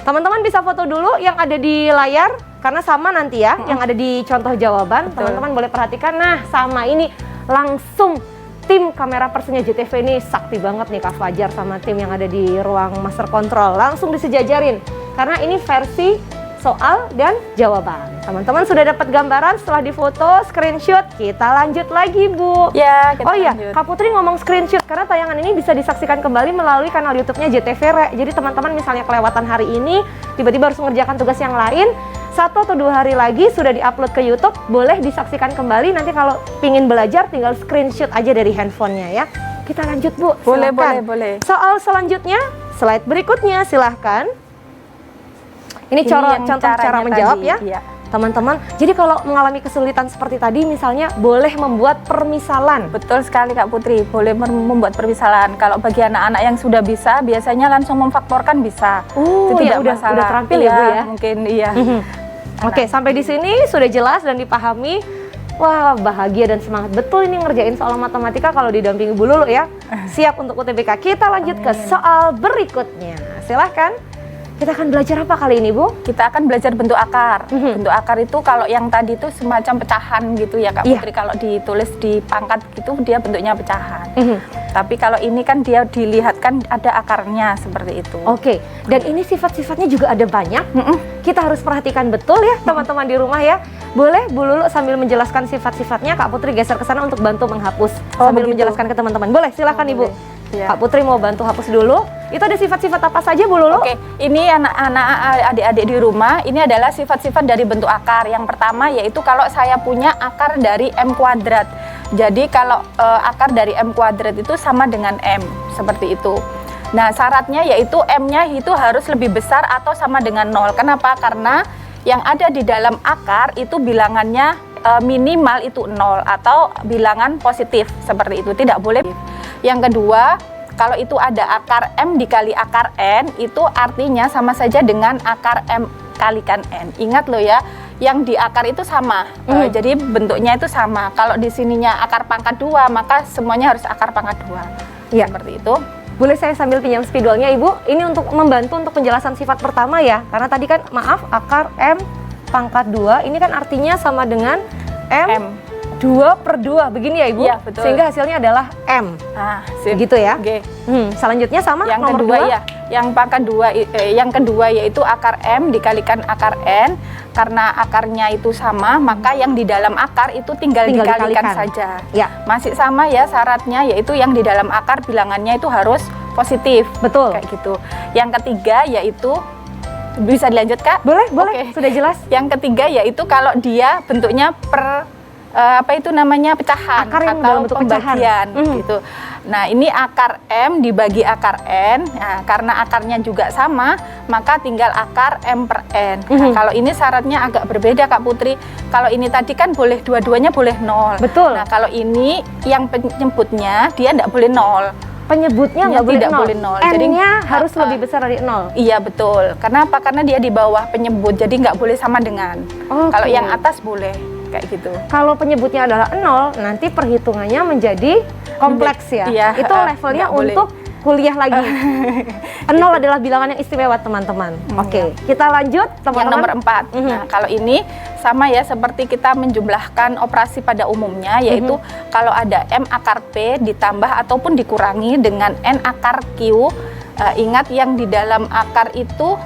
Teman-teman bisa foto dulu yang ada di layar karena sama nanti ya, yang ada di contoh jawaban. Betul. Teman-teman boleh perhatikan. Nah, sama ini langsung tim kamera Persenja JTV ini sakti banget nih Kak Fajar sama tim yang ada di ruang master control. Langsung disejajarin karena ini versi soal dan jawaban. Teman-teman sudah dapat gambaran setelah difoto, screenshot. Kita lanjut lagi, Bu. Ya, kita Oh iya, lanjut. Kak Putri ngomong screenshot karena tayangan ini bisa disaksikan kembali melalui kanal YouTube-nya JTV Re. Jadi teman-teman misalnya kelewatan hari ini, tiba-tiba harus mengerjakan tugas yang lain, 1 atau 2 hari lagi sudah diupload ke YouTube, boleh disaksikan kembali. Nanti kalau pingin belajar tinggal screenshot aja dari handphonenya ya. Kita lanjut Bu, Boleh, silahkan. boleh. Soal selanjutnya, slide berikutnya silahkan. Ini Ini contoh yang cara caranya menjawab tadi, ya. iya. Teman-teman, jadi kalau mengalami kesulitan seperti tadi misalnya boleh membuat permisalan. Betul sekali Kak Putri, boleh membuat permisalan. Kalau bagi anak-anak yang sudah bisa, biasanya langsung memfaktorkan bisa. Oh, Itu ya tidak masalah. udah terampil ya Bu Iya, ya. Mungkin iya. Oke, sampai di sini sudah jelas dan dipahami. Wah, bahagia dan semangat betul ini ngerjain soal matematika kalau didampingi Bu Lulu ya. Siap untuk UTBK. Kita lanjut ke soal berikutnya. Silahkan. Kita akan belajar apa kali ini, Bu? Kita akan belajar bentuk akar. Bentuk akar itu kalau yang tadi itu semacam pecahan gitu ya Kak Iya. Putri. Kalau ditulis di pangkat gitu dia bentuknya pecahan. Mhm. Tapi kalau ini kan dia dilihatkan ada akarnya seperti itu. Oke, dan ini sifat-sifatnya juga ada banyak. Kita harus perhatikan betul ya teman-teman di rumah ya. Boleh Bu Lulu sambil menjelaskan sifat-sifatnya, Kak Putri geser ke sana untuk bantu menghapus sambil begitu. menjelaskan ke teman-teman. Boleh, silakan Ibu. Boleh. Iya. Kak Putri mau bantu hapus dulu. Itu ada sifat-sifat apa saja Bu Lulu? Oke, ini anak-anak adik-adik di rumah, ini adalah sifat-sifat dari bentuk akar. Yang pertama yaitu kalau saya punya akar dari M kuadrat. Jadi kalau akar dari M kuadrat itu sama dengan M, seperti itu. Nah, syaratnya yaitu M-nya itu harus lebih besar atau sama dengan 0. Kenapa? Karena yang ada di dalam akar itu bilangannya minimal itu 0 atau bilangan positif, seperti itu. Tidak boleh. Yang kedua, kalau itu ada akar M dikali akar N, itu artinya sama saja dengan akar M kalikan N. Ingat loh ya, yang di akar itu sama. Jadi bentuknya itu sama. Kalau di sininya akar pangkat 2, maka semuanya harus akar pangkat 2. Iya. Seperti itu. Boleh saya sambil pinjam spidolnya Ibu? Ini untuk membantu untuk penjelasan sifat pertama ya. Karena tadi kan maaf akar M pangkat 2 ini kan artinya sama dengan M 2/2. Begini ya Ibu? Iya, betul. Sehingga hasilnya adalah M. Nah, sip. Gitu ya. Oke. Selanjutnya sama Yang nomor kedua 2. ya, yang pangkat 2 yang kedua yaitu akar M dikalikan akar N. Karena akarnya itu sama, maka yang di dalam akar itu tinggal dikalikan saja. Ya. Masih sama ya syaratnya, yaitu yang di dalam akar bilangannya itu harus positif. Betul. Kayak gitu. Yang ketiga yaitu, bisa dilanjut Kak? Boleh, Oke. sudah jelas. Yang ketiga yaitu kalau dia bentuknya apa itu namanya pecahan Akar yang atau dalam bentuk pecahan. pembagian gitu. Nah, ini akar M dibagi akar N. Nah, karena akarnya juga sama, maka tinggal akar M per N. Nah, kalau ini syaratnya agak berbeda Kak Putri. Kalau ini tadi kan boleh dua-duanya boleh 0. Betul. Nah, kalau ini yang penyebutnya dia tidak boleh 0. Penyebutnya nggak boleh tidak 0. boleh 0. Jadi N-nya harus lebih besar dari 0. Iya betul. Kenapa? Karena dia di bawah penyebut, jadi nggak boleh sama dengan. Oke. Kalau yang atas boleh, kayak gitu. Kalau penyebutnya adalah 0, nanti perhitungannya menjadi kompleks ya. Iya, Itu levelnya nggak boleh. untuk kuliah lagi. 0 adalah bilangan yang istimewa teman-teman. Oke, kita lanjut teman-teman. Yang nomor 4. Nah, kalau ini sama ya seperti kita menjumlahkan operasi pada umumnya, yaitu kalau ada M akar P ditambah ataupun dikurangi dengan N akar Q. Ingat yang di dalam akar itu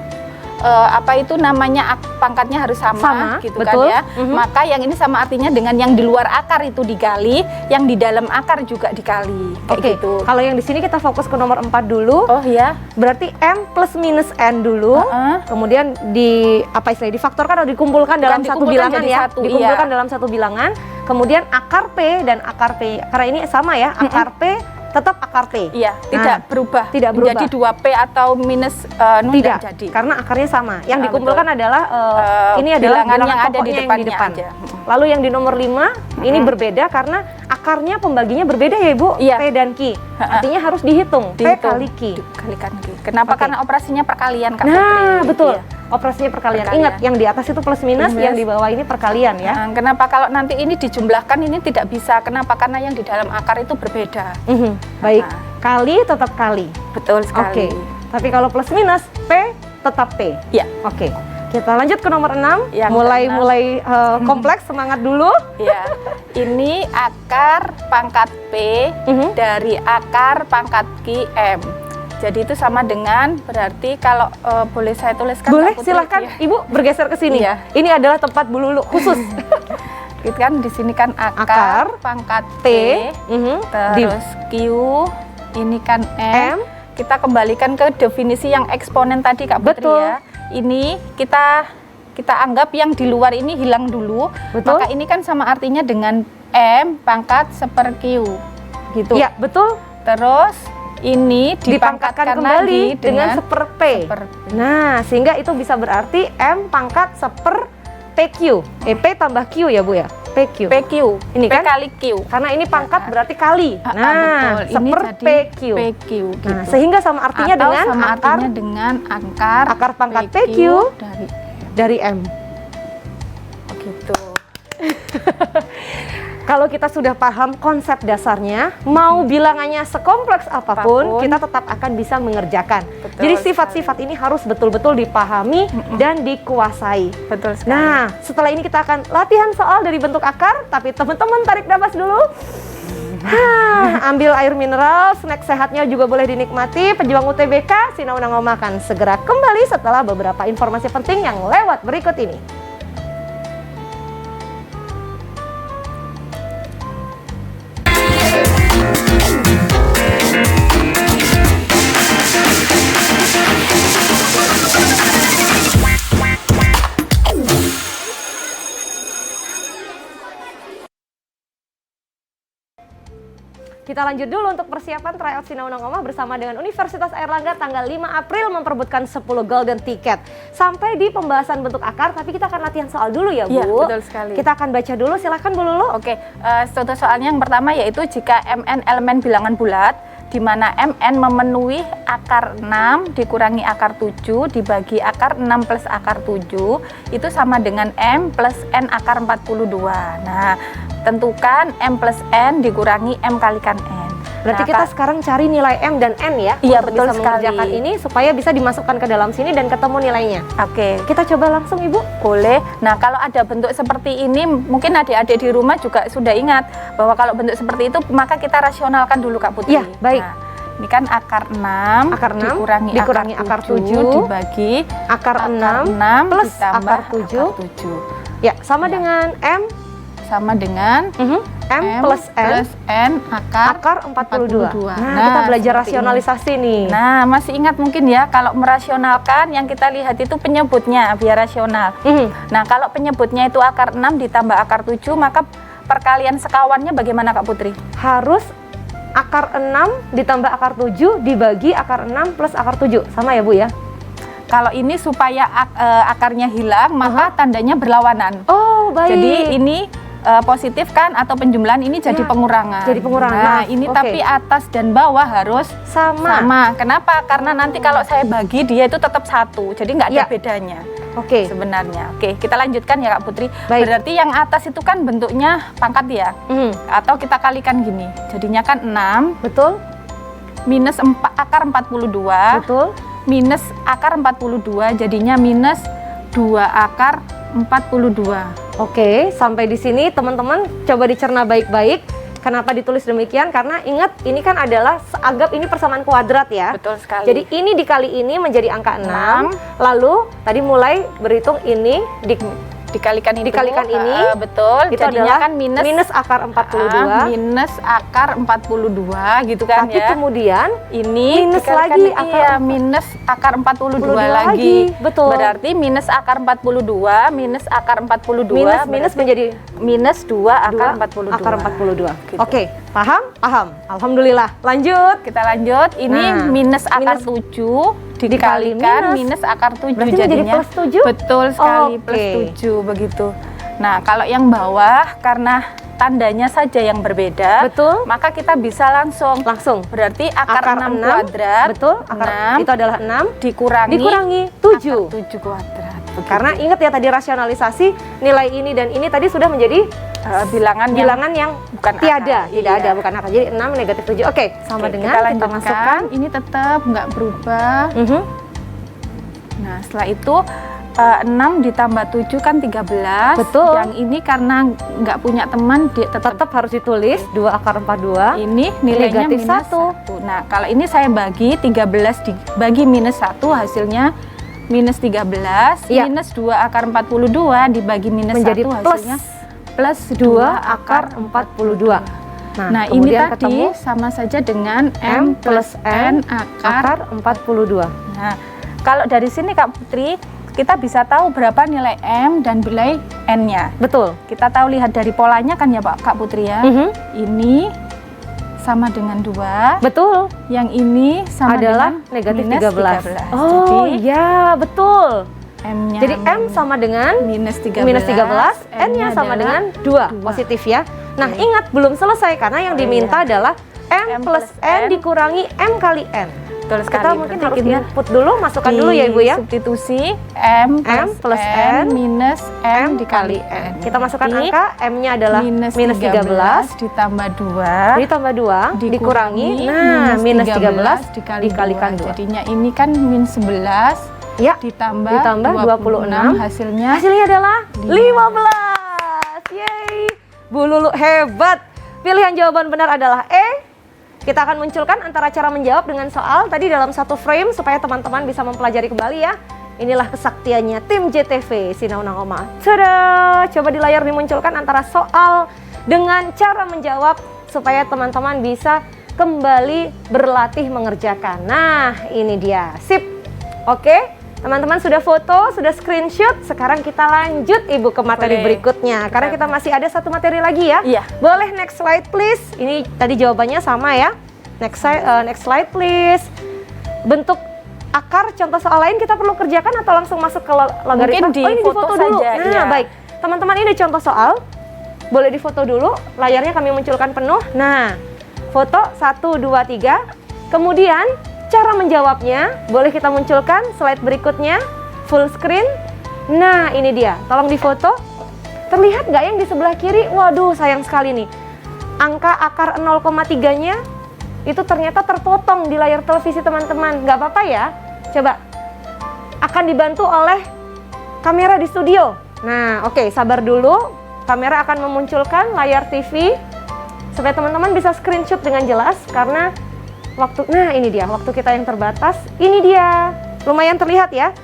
apa itu namanya pangkatnya harus sama gitu betul. kan ya. Maka yang ini sama artinya dengan yang di luar akar itu dikali, yang di dalam akar juga dikali. Oke. Gitu. Kalau yang di sini kita fokus ke nomor 4 dulu. Oh ya. Berarti M plus minus N dulu. Kemudian di apa istilahnya difaktorkan atau dikumpulkan dalam satu bilangan ya. Dikumpulkan dalam satu bilangan. Kemudian akar P dan akar P. Karena ini sama ya, akar P tetap akar P. Iya, tidak berubah. Tidak berubah. Jadi 2P atau minus tidak jadi. Karena akarnya sama. Yang dikumpulkan adalah ini adalah bilangan yang ada pokoknya di yang di depan. aja. Lalu yang di nomor 5 ini berbeda karena akarnya pembaginya berbeda ya Ibu, Iya. P dan Q. Artinya harus dihitung, P kali Q. Dikalikan Q. Kenapa? Oke. Karena operasinya perkalian Kak Nah, Putri. betul. Iya. Operasinya perkalian. Perkalian. Ingat, yang di atas itu plus minus, yang di bawah ini perkalian ya. Nah, kenapa kalau nanti ini dijumlahkan ini tidak bisa? Kenapa? Karena yang di dalam akar itu berbeda. Baik, kali tetap kali. Betul sekali. Oke. Tapi kalau plus minus, P tetap P. Ya. Oke. Kita lanjut ke nomor 6. Yang Mulai kompleks, semangat dulu. Ya. Ini akar pangkat P dari akar pangkat Q M. Jadi itu sama dengan berarti kalau boleh saya tuliskan. Boleh, Putri, silahkan ya. Ibu bergeser ke sini. Iya. Ini adalah tempat Bu Lulu khusus. Gitu kan di sini kan akar, Akar, pangkat P, Terus terus Q, ini kan M. M. Kita kembalikan ke definisi yang eksponen tadi Kak Putri Betul. ya. Ini kita anggap yang di luar ini hilang dulu. Betul. Maka ini kan sama artinya dengan M pangkat seper Q. Gitu. Ya, betul. Terus ini Dipangkatkan kembali dengan seper P. seper P. Nah, sehingga itu bisa berarti M pangkat seper PQ. P tambah Q ya Bu ya? PQ. PQ. Ini P kan? kali Q. Karena ini pangkat berarti kali. Betul. Nah, Ini seper jadi PQ. PQ gitu. Nah, sehingga sama artinya Atau dengan sama akar artinya dengan akar pangkat PQ dari dari M. gitu. Kalau kita sudah paham konsep dasarnya, mau bilangannya sekompleks apapun, kita tetap akan bisa mengerjakan. Betul Jadi sifat-sifat ini harus betul-betul dipahami dan dikuasai. Betul sekali. Nah, setelah ini kita akan latihan soal dari bentuk akar, tapi teman-teman tarik napas dulu. Ambil air mineral, snack sehatnya juga boleh dinikmati. Pejuang UTBK, Sinaunang Oma akan segera kembali setelah beberapa informasi penting yang lewat berikut ini. Kita lanjut dulu untuk persiapan tryout Sinaunang Oma bersama dengan Universitas Airlangga tanggal 5 April memperebutkan 10 golden ticket. Sampai di pembahasan bentuk akar, tapi kita akan latihan soal dulu ya Bu. Iya, betul sekali. Kita akan baca dulu, silakan Bu Lulu. Oke, contoh soalnya yang pertama yaitu jika MN elemen bilangan bulat, di mana MN memenuhi akar 6 dikurangi akar 7 dibagi akar 6 plus akar 7, itu sama dengan M plus N akar 42. Nah, tentukan M plus N dikurangi M kalikan N. Berarti Nah, kita sekarang cari nilai M dan N ya, Iya, untuk betul bisa sekali. mengerjakan ini supaya bisa dimasukkan ke dalam sini dan ketemu nilainya. Oke, Kita coba langsung Ibu. boleh. Nah, kalau ada bentuk seperti ini, mungkin adik-adik di rumah juga sudah ingat bahwa kalau bentuk seperti itu, maka kita rasionalkan dulu Kak Putri. Iya, baik. Nah, ini kan akar 6, Akar 6 dikurangi akar 7 dibagi akar 6 plus ditambah akar 7. Ya, sama Ya. dengan M, Sama dengan M plus N akar 42. Nah, kita belajar seperti rasionalisasi nih. ini. Nah, masih ingat mungkin ya, kalau merasionalkan yang kita lihat itu penyebutnya biar rasional. Nah, kalau penyebutnya itu akar 6 ditambah akar 7, maka perkalian sekawannya bagaimana Kak Putri? Harus akar 6 ditambah akar 7 dibagi akar 6 plus akar 7. Sama ya Bu ya? Kalau ini supaya akarnya hilang, maka tandanya berlawanan. Oh, baik. Jadi ini positif kan atau penjumlahan ini jadi Ya, pengurangan. jadi pengurangan. Nah, Maaf, ini oke. tapi atas dan bawah harus sama. Kenapa? Karena nanti kalau saya bagi dia itu tetap 1. Jadi nggak ada Ya. bedanya. Oke. Sebenarnya. Oke, kita lanjutkan ya Kak Putri. Baik. Berarti yang atas itu kan bentuknya pangkat ya. Atau kita kalikan gini. Jadinya kan 6 Betul? minus akar 42. Betul. Minus akar 42 jadinya minus 2 akar 42. Oke, sampai di sini teman-teman coba dicerna baik-baik. Kenapa ditulis demikian? Karena ingat, ini kan adalah anggap ini persamaan kuadrat ya. Betul sekali. Jadi ini dikali ini menjadi angka 6. Lalu tadi mulai berhitung ini dikalikan itu, ini, betul. Itu jadinya adalah kan minus akar 42. Minus akar 42 gitu kan. Tapi ya. kemudian Ini minus dikalikan lagi iya, minus akar 42 lagi. Betul. Berarti minus akar 42 minus akar 42 minus menjadi minus 2 akar 42. Akar 42. Gitu. Oke, paham? Paham. Alhamdulillah. Lanjut. Kita lanjut. Ini minus akar 7 dikalikan minus akar 7. Berarti jadinya menjadi plus 7? Betul sekali, Oke. plus 7 begitu. Nah, kalau yang bawah karena tandanya saja yang berbeda, betul, maka kita bisa langsung. Berarti akar 6 kuadrat. Betul, akar 6 itu adalah 6 dikurangi 7. Akar 7 kuadrat. Begitu. Karena ingat ya tadi rasionalisasi nilai ini dan ini tadi sudah menjadi bilangan yang bukan tiada, akar. tidak Iya. ada, bukan akar. Jadi 6 negatif 7. Oke, sama dengan kita masukkan. Ini tetap nggak berubah. Nah, setelah itu 6 ditambah 7 kan 13. Betul. Yang ini karena nggak punya teman, dia tetap harus ditulis 2 akar 42. Ini nilainya negatif minus 1. Nah, kalau ini saya bagi 13 dibagi minus 1 hasilnya minus 13. Ya. Minus 2 akar 42 dibagi minus menjadi 1 hasilnya plus 2 akar 42. Nah, ini tadi ketemu sama saja dengan M plus N akar 42. Nah, kalau dari sini Kak Putri, kita bisa tahu berapa nilai M dan nilai N-nya. Betul. Kita tahu lihat dari polanya kan ya Pak Kak Putri ya. Ini sama dengan 2. Betul. Yang ini sama adalah dengan negatif minus 13. 13. Oh Jadi, iya, betul. M-nya Jadi M sama dengan minus 13. N-nya sama dengan 2. Positif ya. Nah, ingat belum selesai karena yang diminta adalah M plus N dikurangi M kali N. Betul sekali. Kita mungkin harus kita input dulu, masukkan dulu ya Ibu ya. Substitusi M plus N minus M dikali N. Kita masukkan angka, M-nya adalah minus 13 ditambah 2 dikurangi minus 13 dikalikan 2. Jadinya ini kan min 11 ya, ditambah 26 hasilnya adalah 15. Yeay. Bu Lulu hebat. Pilihan jawaban benar adalah E. Kita akan munculkan antara cara menjawab dengan soal tadi dalam satu frame supaya teman-teman bisa mempelajari kembali ya. Inilah kesaktiannya tim JTV Sinau Nangoma. Tada! Coba di layar dimunculkan antara soal dengan cara menjawab supaya teman-teman bisa kembali berlatih mengerjakan. Nah, ini dia. Sip. Oke. Teman-teman sudah foto, sudah screenshot. Sekarang kita lanjut Ibu ke materi berikutnya. Karena kita masih ada satu materi lagi ya. Iya. Boleh next slide please. Ini tadi jawabannya sama ya. Next slide please. Bentuk akar contoh soal lain kita perlu kerjakan atau langsung masuk ke logaritma? Mungkin Ini difoto dulu. saja. Nah, baik. Teman-teman ini contoh soal. Boleh difoto dulu. Layarnya kami munculkan penuh. Nah, foto 1, 2, 3. Kemudian cara menjawabnya boleh kita munculkan slide berikutnya, full screen. Nah, ini dia. Tolong difoto. Terlihat nggak yang di sebelah kiri? Waduh, sayang sekali nih. Angka akar 0,3-nya itu ternyata terpotong di layar televisi teman-teman. Nggak apa-apa ya. Coba. Akan dibantu oleh kamera di studio. Nah, oke, sabar dulu. Kamera akan memunculkan layar TV supaya teman-teman bisa screenshot dengan jelas karena nah ini dia, waktu kita yang terbatas, ini dia, lumayan terlihat ya.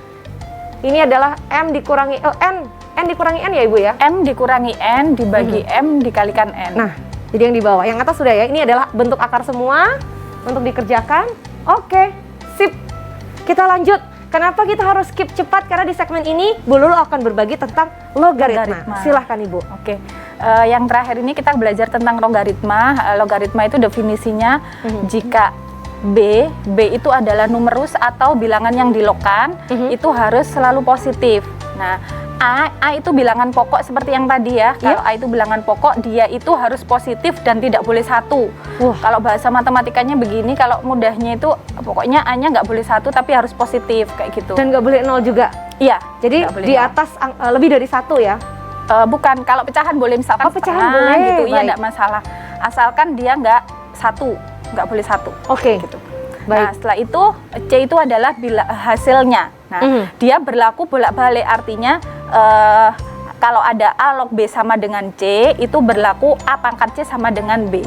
Ini adalah M dikurangi, N dikurangi N ya Ibu ya? M dikurangi N dibagi M dikalikan N. Nah, jadi yang di bawah, yang atas sudah ya, ini adalah bentuk akar semua untuk dikerjakan. Oke, sip, kita lanjut. Kenapa kita harus skip cepat? Karena di segmen ini Bu Lulu akan berbagi tentang logaritma. Silahkan Ibu. Oke. Yang terakhir ini kita belajar tentang logaritma. Logaritma itu definisinya jika B itu adalah numerus atau bilangan yang dilogkan, itu harus selalu positif. Nah, A itu bilangan pokok seperti yang tadi ya. Kalau A itu bilangan pokok, dia itu harus positif dan tidak boleh 1. Kalau bahasa matematikanya begini, kalau mudahnya itu pokoknya A-nya nggak boleh 1 tapi harus positif kayak gitu. Dan nggak boleh 0 juga? Iya. Jadi di atas lebih dari 1 ya? Bukan, kalau pecahan boleh misalkan pecahan boleh gitu, iya nggak masalah. Asalkan dia nggak 1, nggak boleh 1. Oke. Gitu. Nah, setelah itu C itu adalah hasilnya. Nah, dia berlaku bolak-balik, artinya kalau ada A log B sama dengan C, itu berlaku A pangkat C sama dengan B.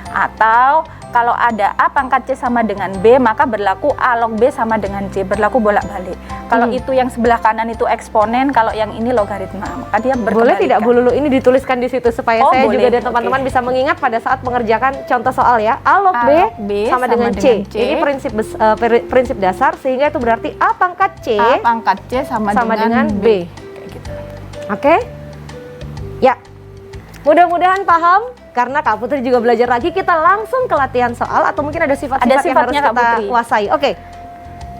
Atau kalau ada A pangkat C sama dengan B, maka berlaku A log B sama dengan C, berlaku bolak-balik. Kalau itu yang sebelah kanan itu eksponen, kalau yang ini logaritma, maka dia berkebalikan. Boleh tidak Bu Lulu ini dituliskan di situ supaya saya juga dan teman-teman bisa mengingat pada saat mengerjakan contoh soal ya. A log B sama dengan C. Ini prinsip dasar, sehingga itu berarti A pangkat C sama dengan B. Kayak gitu. Oke? Ya. Mudah-mudahan paham. Karena Kak Putri juga belajar lagi, kita langsung ke latihan soal atau mungkin ada sifat-sifat yang harus kita kuasai. Oke,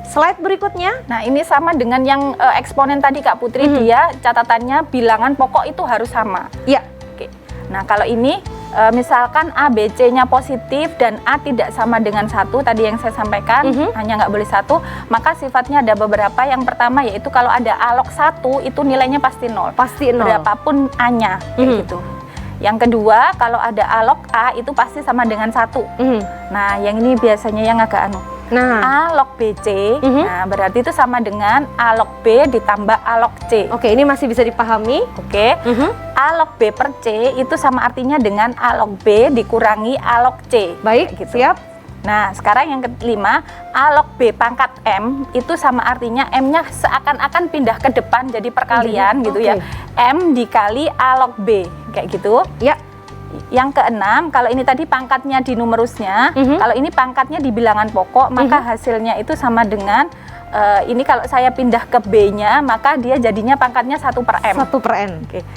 slide berikutnya. Nah, ini sama dengan yang eksponen tadi Kak Putri, dia catatannya bilangan pokok itu harus sama. Iya. Oke. Nah, kalau ini misalkan A, B, C-nya positif dan A tidak sama dengan 1, tadi yang saya sampaikan, hanya nggak boleh 1, maka sifatnya ada beberapa. Yang pertama yaitu kalau ada A log 1, itu nilainya pasti 0. Pasti 0. Berapapun A-nya, kayak gitu. Yang kedua, kalau ada A log A itu pasti sama dengan 1. Nah, yang ini biasanya yang agak Nah, A log BC, nah berarti itu sama dengan A log B ditambah A log C. Oke, ini masih bisa dipahami. Oke. A log B per C itu sama artinya dengan A log B dikurangi A log C. Baik, gitu. siap. Nah, sekarang yang kelima, A log B pangkat M itu sama artinya M-nya seakan-akan pindah ke depan jadi perkalian gitu ya. M dikali A log B, kayak gitu. Ya. Yang keenam, kalau ini tadi pangkatnya di numerusnya, kalau ini pangkatnya di bilangan pokok, maka hasilnya itu sama dengan ini kalau saya pindah ke B-nya, maka dia jadinya pangkatnya 1 per M. 1 per N.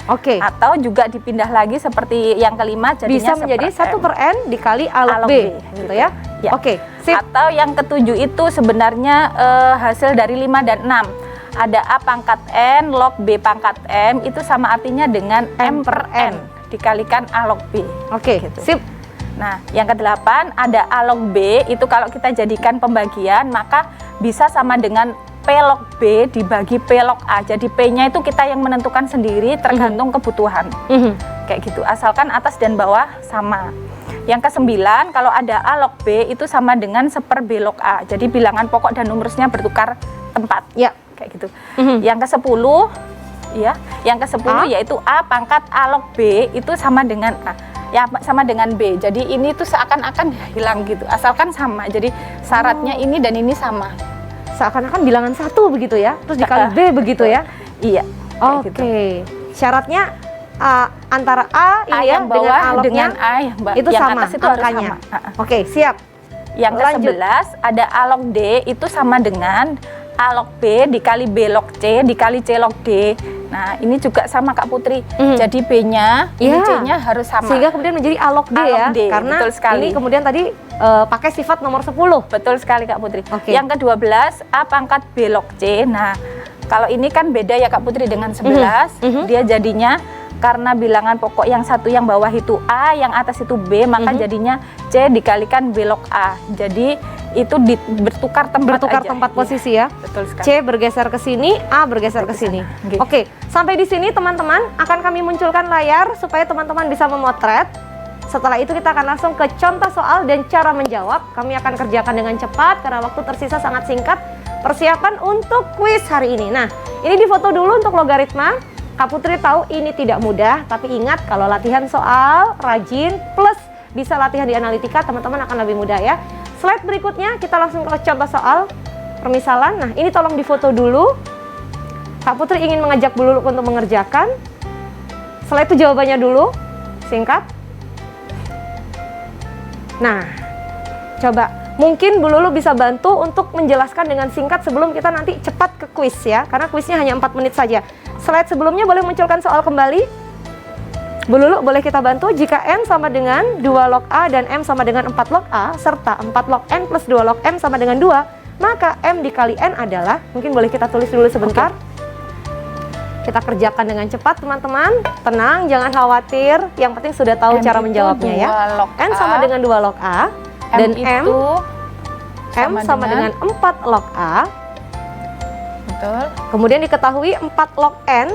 Oke. Atau juga dipindah lagi seperti yang kelima, jadinya bisa menjadi 1 per N dikali A log B, gitu ya. Oke, sip. Atau yang ketujuh itu sebenarnya hasil dari 5 dan 6. Ada A pangkat N log B pangkat M, itu sama artinya dengan M per N dikalikan A log B. Oke, gitu. sip. Nah, yang kedelapan ada A log B, itu kalau kita jadikan pembagian maka bisa sama dengan P log B dibagi P log A. Jadi P-nya itu kita yang menentukan sendiri tergantung kebutuhan. Kayak gitu, asalkan atas dan bawah sama. Yang kesembilan, kalau ada A log B itu sama dengan 1 per B log A. Jadi bilangan pokok dan numerusnya bertukar tempat. Ya, kayak gitu. Yang ke-10 ya, yang ke-10 yaitu A pangkat A log B itu sama dengan A. Ya, sama dengan B. Jadi ini tuh seakan-akan hilang gitu. Asalkan sama. Jadi syaratnya ini dan ini sama. Seakan-akan bilangan 1 begitu ya. Terus dikali B begitu ya. Iya. Oke. Gitu. Syaratnya antara A ini yang bawah dengan A yang itu yang sama atas itu angkanya. harus sama. Oke, siap. Yang ke-11 ada A log D itu sama dengan A log B dikali B log C dikali C log D. Nah, ini juga sama Kak Putri. Jadi B-nya, ini C-nya harus sama. Sehingga kemudian menjadi A log D ya. Karena betul sekali. Ini kemudian tadi pakai sifat nomor 10. Betul sekali Kak Putri. Yang ke-12 A pangkat B log C. Nah, kalau ini kan beda ya Kak Putri dengan 11. Dia jadinya karena bilangan pokok yang satu yang bawah itu A, yang atas itu B, maka jadinya C dikalikan B log A. Jadi itu bertukar tempat posisi ya. Betul sekali. C bergeser ke sini, A bergeser ke sini. Oke, sampai di sini teman-teman akan kami munculkan layar supaya teman-teman bisa memotret. Setelah itu kita akan langsung ke contoh soal dan cara menjawab. Kami akan kerjakan dengan cepat karena waktu tersisa sangat singkat. Persiapan untuk kuis hari ini. Nah, ini difoto dulu untuk logaritma. Kak Putri tahu ini tidak mudah, tapi ingat kalau latihan soal, rajin, plus bisa latihan di analitika, teman-teman akan lebih mudah ya. Slide berikutnya kita langsung ke contoh soal permisalan. Nah, ini tolong difoto dulu. Kak Putri ingin mengajak Bu Lulu untuk mengerjakan. Setelah itu jawabannya dulu, singkat. Nah, coba mungkin Bu Lulu bisa bantu untuk menjelaskan dengan singkat sebelum kita nanti cepat ke kuis ya, karena kuisnya hanya 4 menit saja. Slide sebelumnya boleh munculkan soal kembali. Bu Lulu boleh kita bantu jika M sama dengan 2 log A dan M sama dengan 4 log A, serta 4 log N plus 2 log M sama dengan 2, maka M dikali N adalah, mungkin boleh kita tulis dulu sebentar. Kita kerjakan dengan cepat teman-teman, tenang, jangan khawatir, yang penting sudah tahu cara menjawabnya ya. N sama dengan 2 log A, dan M sama dengan 4 log A. Betul. Kemudian diketahui 4 log N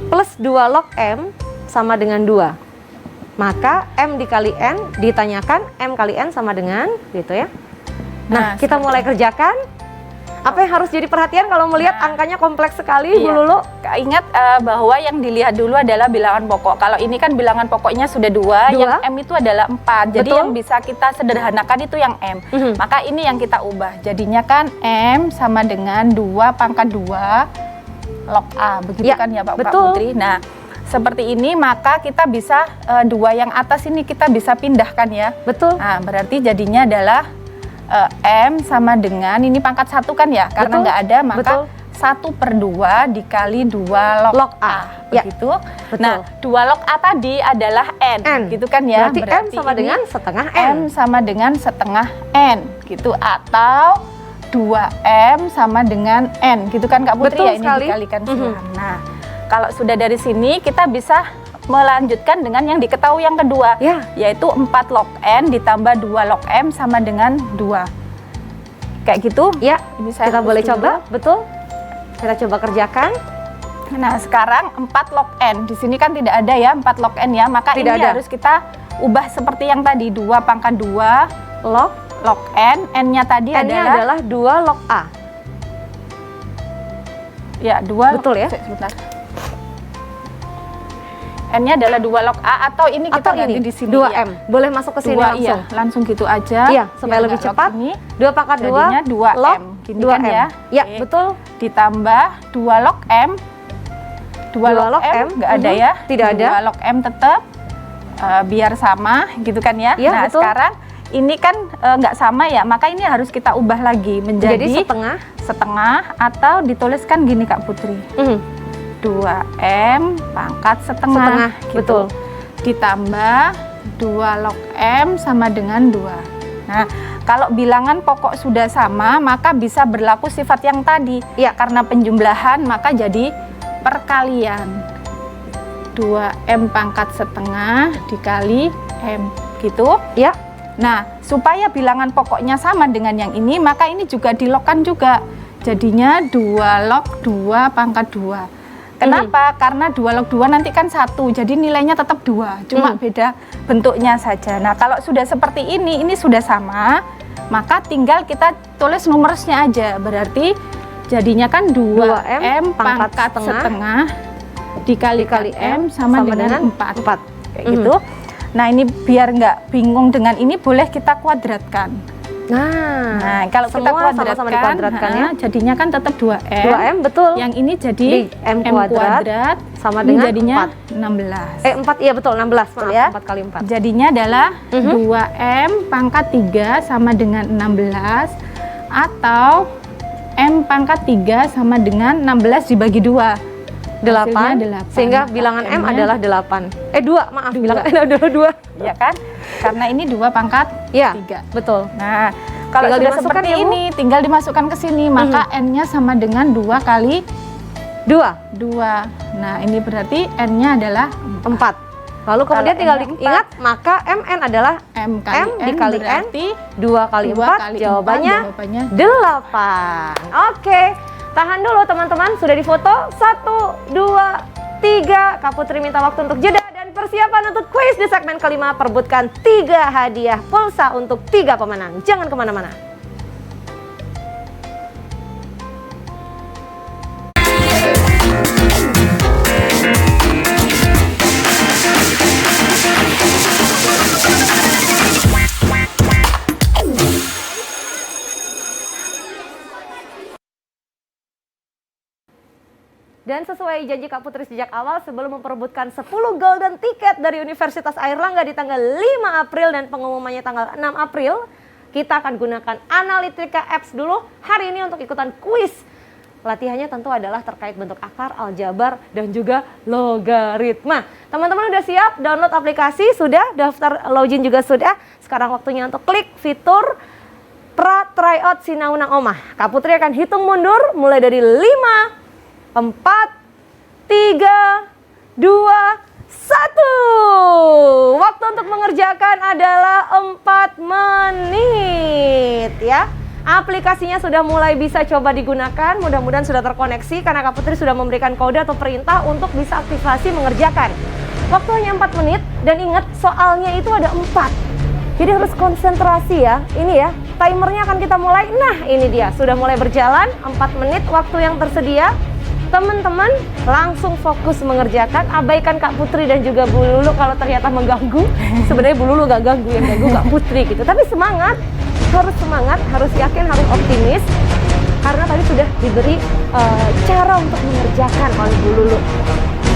plus 2 log M sama dengan 2. maka M dikali N ditanyakan M kali N sama dengan gitu ya. Nah, kita mulai kerjakan. Apa yang harus jadi perhatian kalau melihat angkanya kompleks sekali, Bu Lulu? Ingat bahwa yang dilihat dulu adalah bilangan pokok. Kalau ini kan bilangan pokoknya sudah 2, yang M itu adalah 4. Jadi yang bisa kita sederhanakan itu yang M. Maka ini yang kita ubah. Jadinya kan M sama dengan 2 pangkat 2 log A. Begitu kan ya Pak Putri? Nah, seperti ini maka kita bisa 2 yang atas ini kita bisa pindahkan ya. Betul. Nah, berarti jadinya adalah M sama dengan, ini pangkat 1 kan ya, karena nggak ada, maka 1/2 dikali 2 log A. Begitu. Nah, 2 log A tadi adalah N. Gitu kan ya. Berarti M sama dengan setengah N. M sama dengan setengah N gitu, atau 2M sama dengan N gitu kan Kak Putri. Betul ya, ini sekali. Dikalikan silang. Nah, kalau sudah dari sini kita bisa melanjutkan dengan yang diketahui yang kedua, yaitu 4 log N ditambah 2 log M sama dengan 2. Kayak gitu. Ya, ini saya kita boleh dulu. coba. Betul. Kita coba kerjakan. Nah, sekarang 4 log N. Di sini kan tidak ada ya 4 log N ya, maka tidak ini ada. harus kita ubah seperti yang tadi, 2 pangkat 2 log N. N-nya tadi adalah 2 log A. Ya, 2. Betul ya? Sebentar. N-nya adalah 2 log A, atau ini kita ganti di sini 2M. Boleh masuk ke sini langsung. Langsung gitu aja. Iya, supaya lebih cepat. 2 pangkat 2 log gini 2M. kan ya. Ya, betul. Ditambah 2 log M. 2 log M nggak ada ya. Tidak ada. 2 log M tetap biar sama gitu kan ya. Nah, betul. Sekarang ini kan nggak sama ya, maka ini harus kita ubah lagi menjadi setengah atau dituliskan gini Kak Putri. 2M pangkat setengah gitu. Betul. Ditambah 2 log M sama dengan 2. Nah, kalau bilangan pokok sudah sama, maka bisa berlaku sifat yang tadi. Ya, karena penjumlahan maka jadi perkalian. 2M pangkat setengah dikali M gitu. Ya. Nah, supaya bilangan pokoknya sama dengan yang ini, maka ini juga dilogkan juga. Jadinya 2 log 2 pangkat 2. Kenapa? Karena 2 log 2 nanti kan 1, jadi nilainya tetap 2, cuma beda bentuknya saja. Nah, kalau sudah seperti ini sudah sama, maka tinggal kita tulis numerusnya aja. Berarti jadinya kan 2M pangkat setengah dikali M sama dengan 4. Kayak gitu. Nah, ini biar nggak bingung dengan ini, boleh kita kuadratkan. Nah, kalau kita kuadratkan, ya, jadinya kan tetap 2M. 2M, betul. Yang ini jadi M kuadrat sama dengan jadinya 4. 4, iya betul, 16. Maaf, ya. 4 kali 4. Jadinya adalah 2M pangkat 3 sama dengan 16, atau M pangkat 3 sama dengan 16 dibagi 2. 8. Sehingga bilangan M adalah 8. 2, maaf, bilangan N adalah 2. Ya kan? Karena ini 2 pangkat 3. Betul. Nah, kalau sudah seperti ini, tinggal dimasukkan ke sini, maka N-nya sama dengan 2 kali 2. Nah, ini berarti N-nya adalah 4. Lalu kemudian tinggal diingat, maka MN adalah M dikali N, 2 kali 4, jawabannya 8. Oke. Tahan dulu teman-teman, sudah difoto 1, 2, 3. Kak Putri minta waktu untuk jeda dan persiapan untuk kuis di segmen kelima. Perebutkan 3 hadiah pulsa untuk 3 pemenang. Jangan kemana-mana. Dan sesuai janji Kak Putri sejak awal, sebelum memperebutkan 10 golden ticket dari Universitas Airlangga di tanggal 5 April dan pengumumannya tanggal 6 April, kita akan gunakan Analytica Apps dulu hari ini untuk ikutan kuis. Latihannya tentu adalah terkait bentuk akar, aljabar, dan juga logaritma. Teman-teman udah siap? Download aplikasi sudah, daftar login juga sudah. Sekarang waktunya untuk klik fitur pra tryout Sinaunang Omah. Kak Putri akan hitung mundur mulai dari 5, 4, 3, 2, 1. Waktu untuk mengerjakan adalah 4 menit ya. Aplikasinya sudah mulai bisa coba digunakan. Mudah-mudahan sudah terkoneksi karena Kak Putri sudah memberikan kode atau perintah untuk bisa aktivasi mengerjakan. Waktu hanya 4 menit dan ingat soalnya itu ada 4. Jadi harus konsentrasi ya. Ini ya, timernya akan kita mulai. Nah, ini dia, sudah mulai berjalan 4 menit waktu yang tersedia. Teman-teman langsung fokus mengerjakan, abaikan Kak Putri dan juga Bu Lulu kalau ternyata mengganggu. Sebenarnya Bu Lulu gak ganggu, yang ganggu Kak Putri gitu. Tapi semangat, harus yakin, harus optimis. Karena tadi sudah diberi cara untuk mengerjakan oleh Bu Lulu.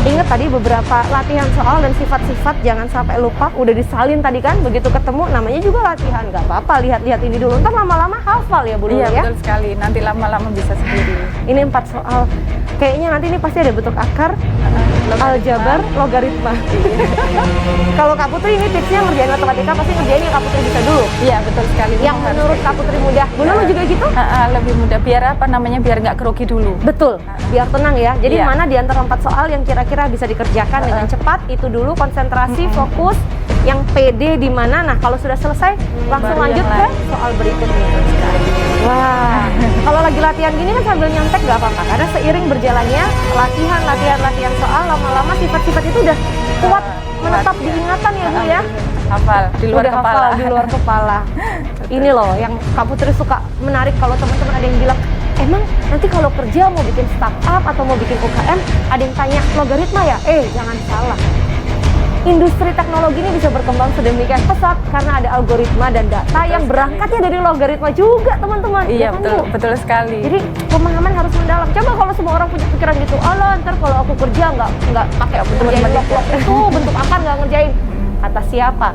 Ingat tadi beberapa latihan soal dan sifat-sifat, jangan sampai lupa. Udah disalin tadi kan, begitu ketemu namanya juga latihan. Gak apa-apa, lihat-lihat ini dulu. Ntar lama-lama hafal ya Bu Lulu ya. Iya, betul sekali. Nanti lama-lama bisa sendiri. Ini 4 soal. Kayaknya nanti ini pasti ada bentuk akar, aljabar, logaritma. Kalau Kak Putri ini tipsnya ngerjain matematika pasti ngerjain yang Kak Putri bisa dulu. Iya, betul sekali. Yang menurut Kak Putri mudah. Bu Lulu juga gitu? Lebih mudah, biar biar nggak grogi dulu. Betul, biar tenang ya. Jadi Iya. mana di antara 4 soal yang kira-kira bisa dikerjakan dengan cepat, itu dulu konsentrasi, fokus, yang pede di mana. Nah, kalau sudah selesai, langsung Baru lanjut yang ke lain. soal berikutnya. Wah, kalau lagi latihan gini kan sambil nyontek nggak apa-apa, karena seiring berjalannya latihan soal, lama-lama sifat-sifat itu udah kuat menetap di ingatan ya Bu ya. Hafal di luar Udah kepala. hafal di luar kepala. Ini loh yang Kak Putri suka menarik kalau teman-teman ada yang bilang, emang nanti kalau kerja mau bikin startup atau mau bikin UKM, ada yang tanya logaritma ya? Jangan salah. Industri teknologi ini bisa berkembang sedemikian pesat karena ada algoritma dan data yang berangkatnya dari logaritma juga, teman-teman. Iya, kan, betul, Bu? betul sekali. Jadi pemahaman harus mendalam. Coba kalau semua orang punya pikiran gitu, alah ntar kalau aku kerja nggak pakai ngerjain blok-blok itu, bentuk akar nggak ngerjain. Kata siapa?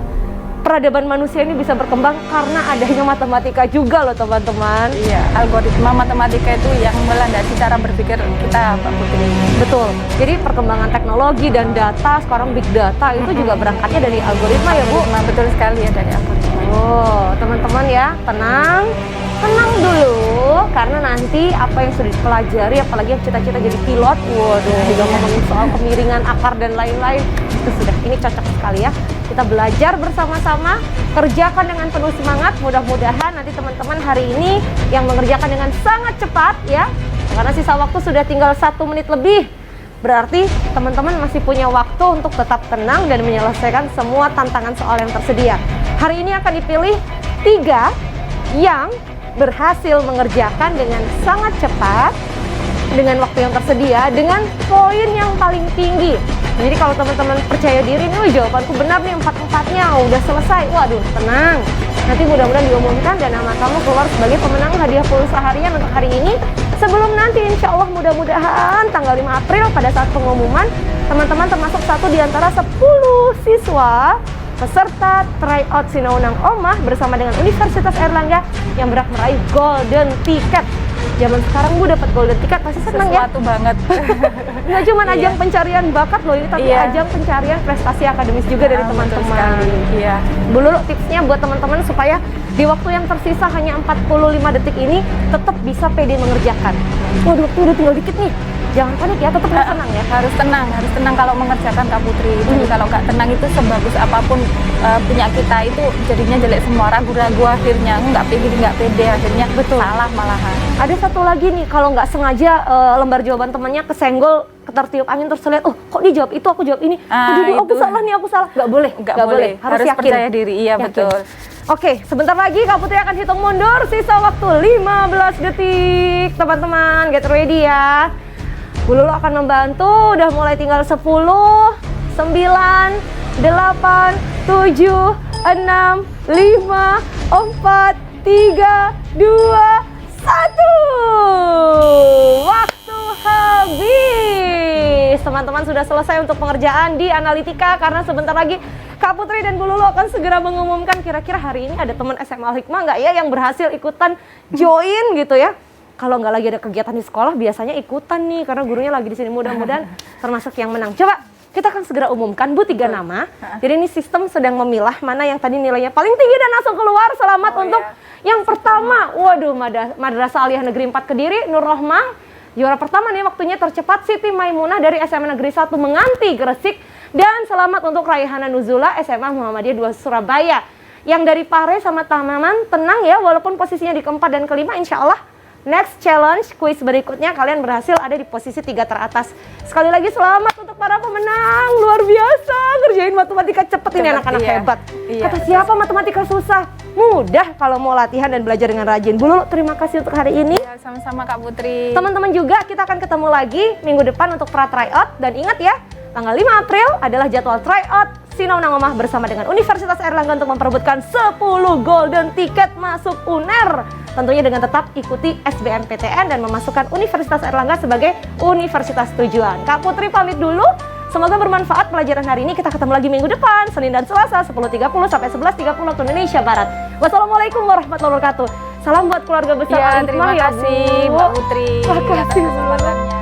Peradaban manusia ini bisa berkembang karena adanya matematika juga loh teman-teman. Iya, algoritma matematika itu yang melandasi cara berpikir kita, Pak Putri. Betul. Jadi perkembangan teknologi dan data, sekarang big data itu juga berangkatnya dari algoritma ya Bu? Algoritma, betul sekali ya, dari algoritma. Oh, teman-teman ya, tenang dulu, karena nanti apa yang sudah dipelajari, apalagi yang cita-cita jadi pilot, waduh, udah ngomongin soal kemiringan akar dan lain-lain, itu sudah, ini cocok sekali ya. Kita belajar bersama-sama, kerjakan dengan penuh semangat, mudah-mudahan nanti teman-teman hari ini yang mengerjakan dengan sangat cepat ya, karena sisa waktu sudah tinggal 1 menit lebih. Berarti teman-teman masih punya waktu untuk tetap tenang dan menyelesaikan semua tantangan soal yang tersedia. Hari ini akan dipilih 3 yang berhasil mengerjakan dengan sangat cepat, dengan waktu yang tersedia, dengan poin yang paling tinggi. Jadi kalau teman-teman percaya diri, nih jawabanku benar nih 4-4-nya, udah selesai. Waduh, tenang. Nanti mudah-mudahan diumumkan dan nama kamu keluar sebagai pemenang hadiah pulsa harian untuk hari ini. Sebelum nanti insya Allah mudah-mudahan tanggal 5 April pada saat pengumuman, teman-teman termasuk satu di antara 10 siswa peserta tryout Sinaunang Omah bersama dengan Universitas Airlangga yang berhak meraih golden ticket. Zaman sekarang Bu dapat golden ticket pasti senang ya. Sesuatu banget. Nggak cuma ajang pencarian bakat loh ini, tapi Iya. ajang pencarian prestasi akademis juga dari Betul teman-teman. sekali. Iya. Bu Lulu, tipsnya buat teman-teman supaya di waktu yang tersisa hanya 45 detik ini tetap bisa pede mengerjakan. Waduh, waktu udah tinggal dikit nih. Jangan panik ya, tetap harus tenang ya. Harus tenang kalau mengerjakan, Kak Putri. Jadi kalau nggak tenang itu sebagus apapun punya kita itu jadinya jelek semua, ragu-ragu akhirnya, nggak pede akhirnya. Betul. Salah malahan. Ada satu lagi nih, kalau nggak sengaja lembar jawaban temannya kesenggol, ketertiup angin, terus lihat, oh kok dia jawab itu, aku jawab ini. Aduh, aku itu. salah nih, aku salah. Nggak boleh, Nggak boleh. Harus yakin. percaya diri, iya Yakin. betul. Oke, sebentar lagi Kak Putri akan hitung mundur, sisa waktu 15 detik. Teman-teman, get ready ya. Bu Lulu akan membantu, udah mulai tinggal 10, 9, 8, 7, 6, 5, 4, 3, 2, 1. Waktu habis. Teman-teman sudah selesai untuk pengerjaan di analitika, karena sebentar lagi Kak Putri dan Bu Lulu akan segera mengumumkan kira-kira hari ini ada teman SMA Al-Hikmah nggak ya yang berhasil ikutan join gitu ya. Kalau nggak lagi ada kegiatan di sekolah, biasanya ikutan nih, karena gurunya lagi di sini. Mudah-mudahan termasuk yang menang. Coba kita akan segera umumkan Bu 3 nama. Jadi ini sistem sedang memilah mana yang tadi nilainya paling tinggi dan langsung keluar. Selamat untuk yang pertama. Waduh, Madrasah Aliyah Negeri 4 Kediri, Nur Rohmah. Juara pertama nih, waktunya tercepat Siti Maimunah dari SMA Negeri 1 Menganti Gresik. Dan selamat untuk Raihana Nuzula SMA Muhammadiyah 2 Surabaya. Yang dari Pare sama Tamaman, tenang ya, walaupun posisinya di keempat dan kelima, insya Allah next challenge quiz berikutnya kalian berhasil ada di posisi 3 teratas. Sekali lagi selamat untuk para pemenang, luar biasa, matematika cepet ini anak-anak iya. hebat. Iya, Kata betul siapa matematika susah? Mudah kalau mau latihan dan belajar dengan rajin. Bu Lulu, terima kasih untuk hari ini. Ya, sama-sama Kak Putri. Teman-teman juga kita akan ketemu lagi minggu depan untuk pra tryout. Dan ingat ya, tanggal 5 April adalah jadwal tryout Sinau Nangomah bersama dengan Universitas Airlangga untuk memperebutkan 10 golden tiket masuk UNER. Tentunya dengan tetap ikuti SBMPTN dan memasukkan Universitas Airlangga sebagai universitas tujuan. Kak Putri pamit dulu. Semoga bermanfaat pelajaran hari ini. Kita ketemu lagi minggu depan, Senin dan Selasa, 10.30 sampai 11.30 waktu Indonesia Barat. Wassalamualaikum warahmatullahi wabarakatuh. Salam buat keluarga besar Ya, Al-Hikmah terima kasih Bu. Mbak Putri Terima atas kasih, Bu. kesempatannya.